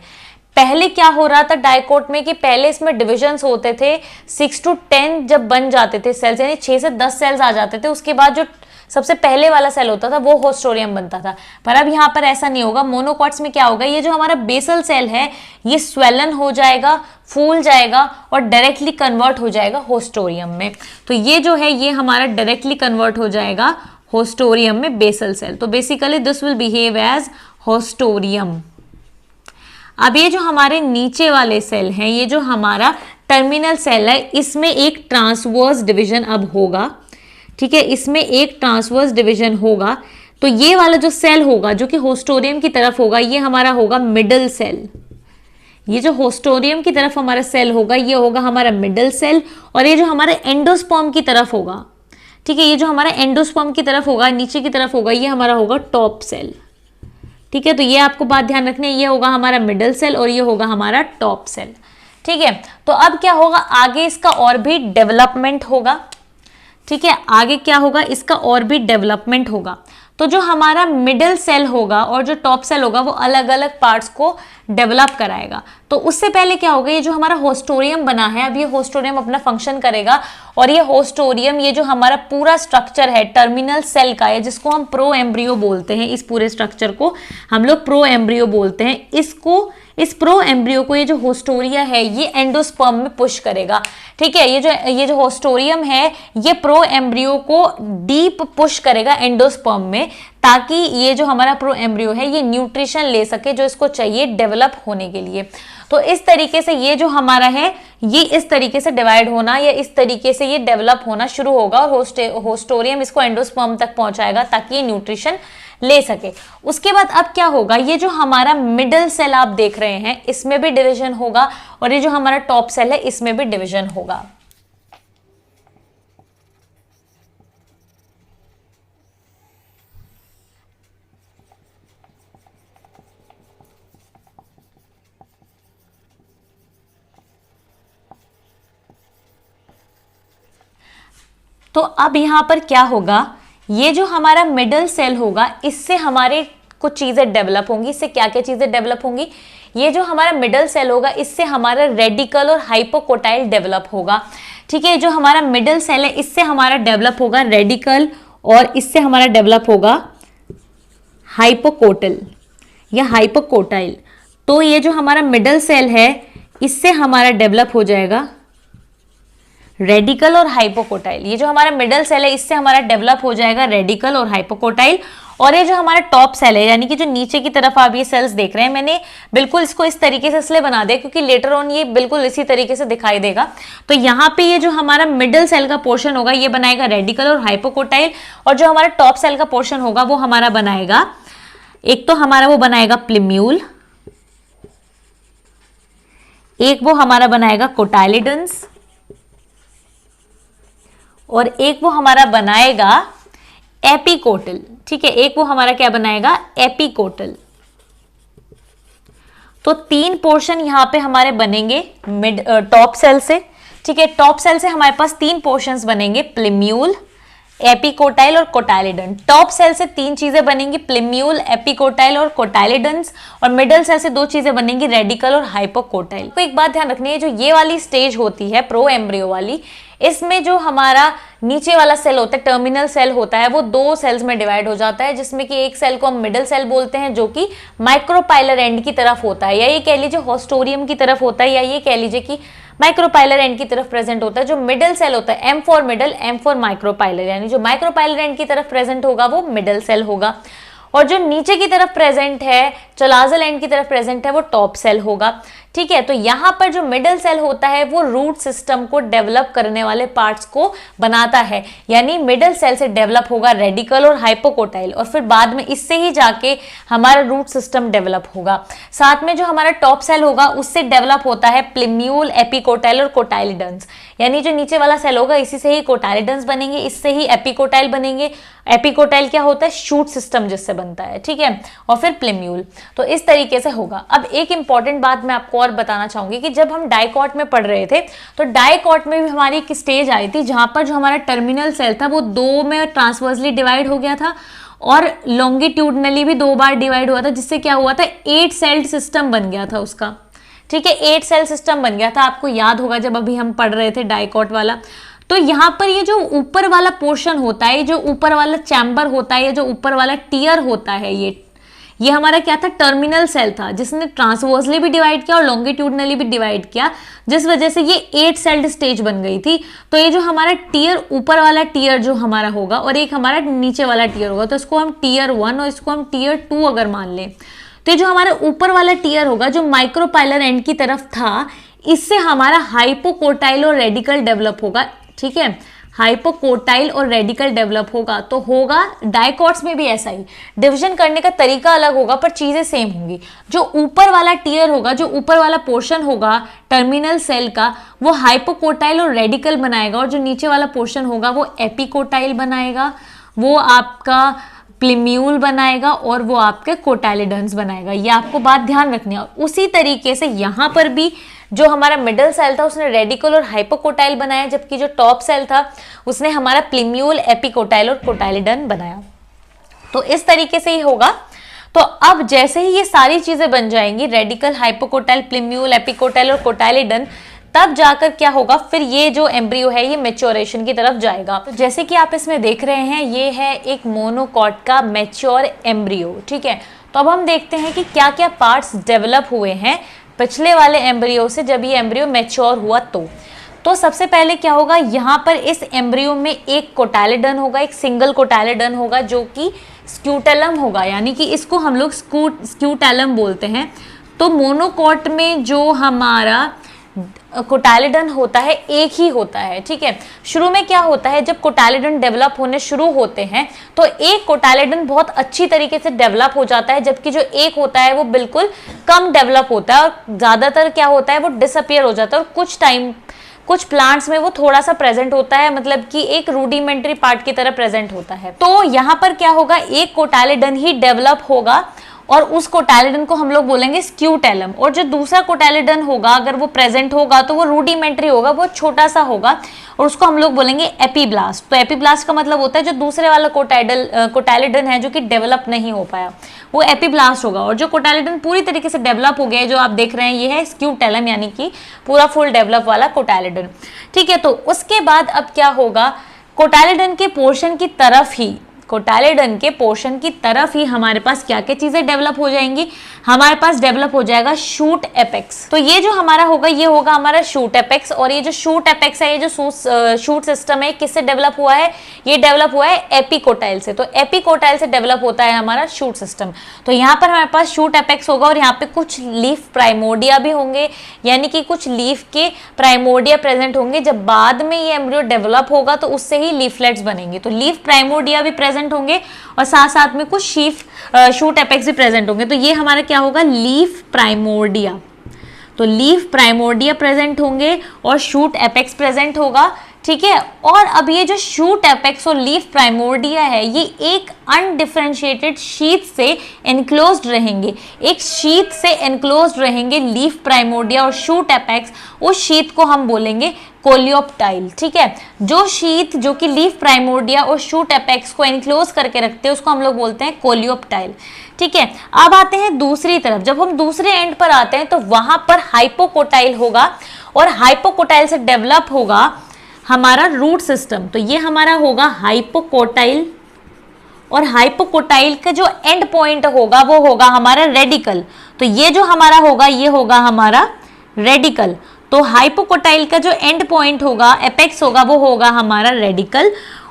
पहले क्या हो रहा था डाइकोट में कि पहले इसमें डिविजन्स होते थे 6 to 10 जब बन जाते थे सेल्स, यानी 6 से 10 सेल्स आ जाते थे, उसके बाद जो सबसे पहले वाला सेल होता था वो होस्टोरियम बनता था। पर अब यहाँ पर ऐसा नहीं होगा। मोनोकॉट्स में क्या होगा, ये जो हमारा बेसल सेल है ये स्वेलन हो जाएगा, फूल जाएगा और डायरेक्टली कन्वर्ट हो जाएगा होस्टोरियम में। तो ये जो है ये हमारा डायरेक्टली कन्वर्ट हो जाएगा होस्टोरियम में बेसल सेल। तो basically this will behave as haustorium. अब ये जो हमारे नीचे वाले सेल हैं, ये जो हमारा टर्मिनल सेल है, इसमें एक ट्रांसवर्स डिवीजन अब होगा। ठीक है, इसमें एक ट्रांसवर्स डिवीजन होगा। तो ये वाला जो सेल होगा जो कि होस्टोरियम की तरफ होगा, ये हमारा होगा मिडल सेल। ये जो होस्टोरियम की तरफ हमारा सेल होगा ये होगा हमारा मिडल सेल, और ये जो हमारा एंडोस्पर्म की तरफ होगा, ठीक है, ये जो हमारा एंडोस्पर्म की तरफ होगा नीचे की तरफ होगा, ये हमारा होगा टॉप सेल। ठीक है, तो ये आपको बात ध्यान रखनी है, ये होगा हमारा मिडल सेल और ये होगा हमारा टॉप सेल। ठीक है, तो अब क्या होगा, आगे इसका और भी डेवलपमेंट होगा। ठीक है, आगे क्या होगा, इसका और भी डेवलपमेंट होगा। तो जो हमारा मिडिल सेल होगा और जो टॉप सेल होगा वो अलग अलग पार्ट्स को डेवलप कराएगा। तो उससे पहले क्या होगा, ये जो हमारा होस्टोरियम बना है, अब ये होस्टोरियम अपना फंक्शन करेगा, और ये होस्टोरियम, ये जो हमारा पूरा स्ट्रक्चर है टर्मिनल सेल का है, जिसको हम प्रो एम्ब्रियो बोलते हैं, इस पूरे स्ट्रक्चर को हम लोग प्रो एम्ब्रियो बोलते हैं। इस प्रो एम्ब्रियो को ये जो होस्टोरिया है ये एंडोस्पर्म में पुश करेगा। ठीक है, ये जो होस्टोरियम है ये प्रो एम्ब्रियो को डीप पुश करेगा एंडोस्पर्म में, ताकि ये जो हमारा प्रो एम्ब्रियो है ये न्यूट्रिशन ले सके जो इसको चाहिए डेवलप होने के लिए। तो इस तरीके से ये जो हमारा है ये इस तरीके से डिवाइड होना या इस तरीके से ये डेवलप होना शुरू होगा, और होस्टोरियम इसको एंडोस्पर्म तक पहुंचाएगा ताकि ये न्यूट्रिशन ले सके। उसके बाद अब क्या होगा, ये जो हमारा मिडिल सेल आप देख रहे हैं इसमें भी डिवीजन होगा, और ये जो हमारा टॉप सेल है इसमें भी डिवीजन होगा। तो अब यहां पर क्या होगा, ये जो हमारा मिडल सेल होगा इससे हमारे कुछ चीजें डेवलप होंगी। इससे क्या क्या चीजें डेवलप होंगी, ये जो हमारा मिडल सेल होगा इससे हमारा रेडिकल और हाइपोकोटाइल डेवलप होगा। ठीक है, जो हमारा मिडल सेल है इससे हमारा डेवलप होगा रेडिकल, और इससे हमारा डेवलप होगा हाइपोकोटल या हाइपोकोटाइल। तो ये जो हमारा मिडल सेल है इससे हमारा डेवलप हो जाएगा रेडिकल और हाइपोकोटाइल। ये जो हमारा मिडल सेल है इससे हमारा डेवलप हो जाएगा रेडिकल और हाइपोकोटाइल। और ये जो हमारा टॉप सेल है, यानी कि जो नीचे की तरफ आप ये सेल्स देख रहे हैं, मैंने बिल्कुल इसको इस तरीके से इसलिए बना दिया क्योंकि लेटर ऑन ये बिल्कुल इसी तरीके से दिखाई देगा। तो यहाँ पे ये जो हमारा मिडल सेल का पोर्शन होगा ये बनाएगा रेडिकल और हाइपोकोटाइल, और जो हमारा टॉप सेल का पोर्शन होगा वो हमारा बनाएगा, एक तो हमारा वो बनाएगा प्लिम्यूल, एक वो हमारा बनाएगा कोटाइलिडन्स, और एक वो हमारा बनाएगा एपिकोटल। ठीक है, एक वो हमारा क्या बनाएगा, एपिकोटल। तो 3 पोर्शन यहां पे हमारे बनेंगे टॉप सेल से। ठीक है, टॉप सेल से हमारे पास 3 पोर्शंस बनेंगे, प्लिम्यूल, एपिकोटाइल और कोटाइलिडन। टॉप सेल से 3 चीजें बनेंगी, प्लिम्यूल, एपिकोटाइल और कोटाइलिडन्स, और मिडल सेल से 2 चीजें बनेंगी, रेडिकल और हाइपोकोटाइल। तो एक बात ध्यान रखनी है, जो ये वाली स्टेज होती है प्रो एम्ब्रियो वाली, इसमें जो हमारा नीचे वाला सेल होता है टर्मिनल सेल होता है वो 2 सेल्स में डिवाइड हो जाता है, जिसमें कि एक सेल को हम मिडल सेल बोलते हैं जो कि माइक्रोपाइलर एंड की तरफ होता है, या ये कह लीजिए होस्टोरियम की तरफ होता है, या ये कह लीजिए कि माइक्रोपाइलर एंड की तरफ प्रेजेंट होता है। जो मिडल सेल होता है M for middle, M for micropylar, यानी जो माइक्रोपाइलर एंड की तरफ प्रेजेंट होगा वो मिडल सेल होगा। और जो नीचे की तरफ प्रेजेंट है, चलाजल एंड की तरफ प्रेजेंट है, वो टॉप सेल होगा। ठीक है, तो यहाँ पर जो मिडिल सेल होता है वो रूट सिस्टम को डेवलप करने वाले पार्ट्स को बनाता है, यानी मिडिल सेल से डेवलप होगा रेडिकल और हाइपोकोटाइल, और फिर बाद में इससे ही जाके हमारा रूट सिस्टम डेवलप होगा। साथ में जो हमारा टॉप सेल होगा उससे डेवलप होता है प्लिम्यूल, एपिकोटाइल और कोटाइलिडन्स, यानी जो नीचे वाला सेल होगा इसी से ही कोटाइलिडन्स बनेंगे, इससे ही एपिकोटाइल बनेंगे। एपिकोटाइल क्या होता है? शूट सिस्टम जिससे बनता है। ठीक है, और फिर प्लिम्यूल। तो इस तरीके से होगा। अब एक इंपॉर्टेंट बात मैं आपको और बताना चाहूंगी कि जब हम डाइकॉट में पढ़ रहे थे तो डाइकॉट में भी हमारी एक स्टेज आई थी जहां पर जो हमारा टर्मिनल सेल था वो 2 में ट्रांसवर्सली डिवाइड हो गया था और लॉन्गिट्यूडनली भी 2 बार डिवाइड हुआ था, जिससे क्या हुआ था? 8 सेल्ड सिस्टम बन गया था उसका। ठीक है, 8 सेल सिस्टम बन गया था। आपको याद होगा जब अभी हम पढ़ रहे थे डाइकॉट वाला। तो यहाँ पर ये जो ऊपर वाला पोर्शन होता है, जो ऊपर वाला चैम्बर होता है, ये जो ऊपर वाला टीयर होता है, ये हमारा क्या था? टर्मिनल सेल था, जिसने ट्रांसवर्सली भी डिवाइड किया और लॉन्गिट्यूडनली भी डिवाइड किया, जिस वजह से ये 8 सेल्ड स्टेज बन गई थी। तो ये जो हमारा टीयर, ऊपर वाला टीयर जो हमारा होगा और एक हमारा नीचे वाला टीयर होगा, तो इसको हम टीयर 1 और इसको हम टीयर 2 अगर मान लें, तो जो हमारा ऊपर वाला टीयर होगा जो माइक्रोपाइलर एंड की तरफ था, इससे हमारा हाइपोकोटाइल और रेडिकल डेवलप होगा। ठीक है, हाइपोकोटाइल और रेडिकल डेवलप होगा। तो होगा डाइकॉट्स में भी ऐसा ही, डिवीजन करने का तरीका अलग होगा पर चीजें सेम होंगी। जो ऊपर वाला टीयर होगा, जो ऊपर वाला पोर्शन होगा टर्मिनल सेल का, वो हाइपोकोटाइल और रेडिकल बनाएगा, और जो नीचे वाला पोर्शन होगा वो एपिकोटाइल बनाएगा, वो आपका प्लिम्यूल बनाएगा, और वो आपके कोटाइलिडन्स बनाएगा। ये आपको बात ध्यान रखनी है। उसी तरीके से यहाँ पर भी जो हमारा मिडिल सेल था उसने रेडिकल और हाइपोकोटाइल बनाया, जबकि जो टॉप सेल था उसने हमारा प्लिम्यूल, एपिकोटाइल और कोटाइलिडन बनाया। तो इस तरीके से ही होगा। तो अब जैसे ही ये सारी चीजें बन जाएंगी, रेडिकल, हाइपोकोटाइल, प्लिम्यूल, एपिकोटाइल और कोटाइलिडन, तब जाकर क्या होगा? फिर ये जो एम्ब्रियो है ये मैच्योरेशन की तरफ जाएगा। तो जैसे कि आप इसमें देख रहे हैं, ये है एक मोनोकॉट का मैच्योर एम्ब्रियो। ठीक है, तो अब हम देखते हैं कि क्या क्या पार्ट्स डेवलप हुए हैं पिछले वाले एम्ब्रियो से जब ये एम्ब्रियो मैच्योर हुआ। तो सबसे पहले क्या होगा? यहाँ पर इस एम्ब्रियो में एक कोटाइलिडन होगा, एक सिंगल कोटाइलिडन होगा जो कि स्क्यूटेलम होगा, यानी कि इसको हम लोग स्क्यूटेलम बोलते हैं। तो मोनोकॉट में जो हमारा कोटाइलिडन होता है एक ही होता है। ठीक है, शुरू में क्या होता है? जब कोटाइलिडन डेवलप होने शुरू होते हैं तो एक कोटाइलिडन बहुत अच्छी तरीके से डेवलप हो जाता है, जबकि जो एक होता है वो बिल्कुल कम डेवलप होता है, और ज्यादातर क्या होता है? वो डिसअपियर हो जाता है, और कुछ प्लांट्स में वो थोड़ा सा प्रेजेंट होता है, मतलब कि एक रूडिमेंट्री पार्ट की तरह प्रेजेंट होता है। तो यहाँ पर क्या होगा? एक कोटाइलिडन ही डेवलप होगा और उस कोटाइलिडन को हम लोग बोलेंगे स्क्यूटेलम, और जो दूसरा कोटाइलिडन होगा अगर वो प्रेजेंट होगा तो वो रूडिमेंट्री होगा, वो छोटा सा होगा, और उसको हम लोग बोलेंगे एपीब्लास्ट। तो एपीब्लास्ट का मतलब होता है जो दूसरे वाला कोटाइलिडन है जो कि डेवलप नहीं हो पाया, वो एपीब्लास्ट होगा। और जो कोटाइलिडन पूरी तरीके से डेवलप हो गया है, जो आप देख रहे हैं, ये है स्क्यूटेलम, यानी कि पूरा फुल डेवलप वाला कोटाइलिडन। ठीक है, तो उसके बाद अब क्या होगा? कोटाइलिडन के पोर्शन की तरफ ही हमारे पास क्या क्या चीजें डेवलप हो जाएंगी? हमारे पास डेवलप हो जाएगा शूट एपेक्स। तो ये जो हमारा होगा ये होगा हमारा शूट एपेक्स, और ये जो शूट एपेक्स है, ये जो शूट सिस्टम है, किससे डेवलप हुआ है? ये डेवलप हुआ है एपिकोटाइल से। तो एपिकोटाइल से डेवलप होता है हमारा शूट सिस्टम। तो यहाँ पर हमारे पास शूट एपेक्स होगा, और यहाँ पे कुछ लीफ प्राइमोर्डिया भी होंगे, यानी कि कुछ लीफ के प्राइमोर्डिया प्रेजेंट होंगे। जब बाद में ये एम्ब्रियो डेवलप होगा तो उससे ही लीफलेट्स बनेंगे। तो लीफ प्राइमोर्डिया भी प्रेजेंट होंगे और साथ साथ में कुछ शूट एपेक्स भी प्रेजेंट होंगे। तो ये हमारा क्या होगा? Leaf primordia. तो लीफ प्राइमोर्डिया प्रेजेंट होंगे और शूट एपेक्स प्रेजेंट होगा। ठीक है, और अब ये जो शूट एपेक्स और लीफ प्राइमोर्डिया है, ये एक अनडिफरेंशिएटेड शीथ से एनक्लोज्ड रहेंगे। एक शीथ से एनक्लोज्ड रहेंगे लीफ प्राइमोर्डिया और शूट एपेक्स। उस शीथ को हम बोलेंगे कोलियोप्टाइल। ठीक है, जो शीथ जो कि लीफ प्राइमोर्डिया और शूट एपेक्स को एनक्लोज करके रखते हैं उसको हम लोग बोलते हैं कोलियोप्टाइल। ठीक है, अब आते हैं दूसरी तरफ। जब हम दूसरे एंड पर आते हैं तो वहां पर हाइपोकोटाइल होगा, और हाइपोकोटाइल से डेवलप होगा हमारा रूट सिस्टम। तो ये हमारा होगा हाइपोकोटाइल, और हाइपोकोटाइल का जो एंड पॉइंट होगा वो होगा हमारा रेडिकल। तो ये जो हमारा होगा ये होगा हमारा रेडिकल। तो हाइपोकोटाइल का जो एंड पॉइंट होगा, एपेक्स होगा, वो होगा हमारा रेडिकल,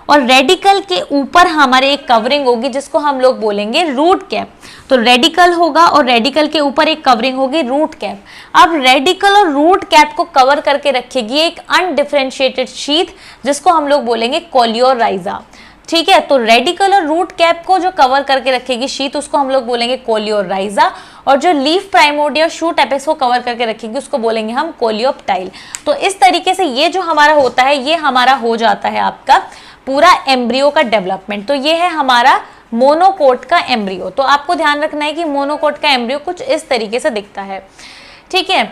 और रेडिकल के ऊपर हमारे एक कवरिंग होगी जिसको हम लोग बोलेंगे रूट कैप। तो रेडिकल होगा और रेडिकल के ऊपर एक कवरिंग होगी रूट कैप। अब रेडिकल और रूट कैप को कवर करके रखेगी एक अनडिफरेंशिएटेड शीथ जिसको हम लोग बोलेंगे कोलियोराइजा। ठीक है, तो रेडिकल और रूट कैप को जो कवर करके रखेगी शीथ उसको हम लोग बोलेंगे कोलियोराइजा, और जो लीफ प्राइमोर्डिया शूट एपेक्स को कवर करके रखेगी उसको बोलेंगे हम कोलियोप्टाइल। तो इस तरीके से ये जो हमारा होता है ये हमारा हो जाता है आपका पूरा एम्ब्रियो का डेवलपमेंट। तो ये है हमारा मोनोकोट का एम्ब्रियो। तो आपको ध्यान रखना है कि मोनोकोट का एम्ब्रियो कुछ इस तरीके से दिखता है। ठीक है,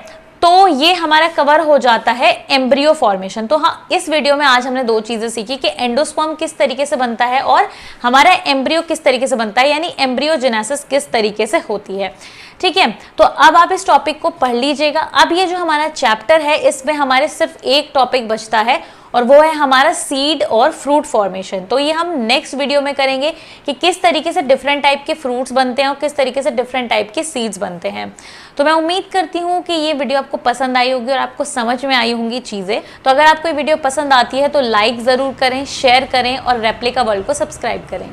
तो ये हमारा कवर हो जाता है एम्ब्रियो फॉर्मेशन। तो हाँ, इस वीडियो में आज हमने दो चीजें सीखी कि एंडोस्पर्म किस तरीके से बनता है और हमारा एम्ब्रियो किस तरीके से बनता है, यानी एम्ब्रियोजेनेसिस किस तरीके से होती है। ठीक है, तो अब आप इस टॉपिक को पढ़ लीजिएगा। अब ये जो हमारा चैप्टर है इसमें हमारे सिर्फ एक टॉपिक बचता है और वो है हमारा सीड और फ्रूट फॉर्मेशन। तो ये हम नेक्स्ट वीडियो में करेंगे कि किस तरीके से डिफरेंट टाइप के फ्रूट्स बनते हैं और किस तरीके से डिफरेंट टाइप के सीड्स बनते हैं। तो मैं उम्मीद करती हूँ कि ये वीडियो आपको पसंद आई होगी और आपको समझ में आई होंगी चीज़ें। तो अगर आपको ये वीडियो पसंद आती है तो लाइक ज़रूर करें, शेयर करें और रेप्लिका वर्ल्ड को सब्सक्राइब करें।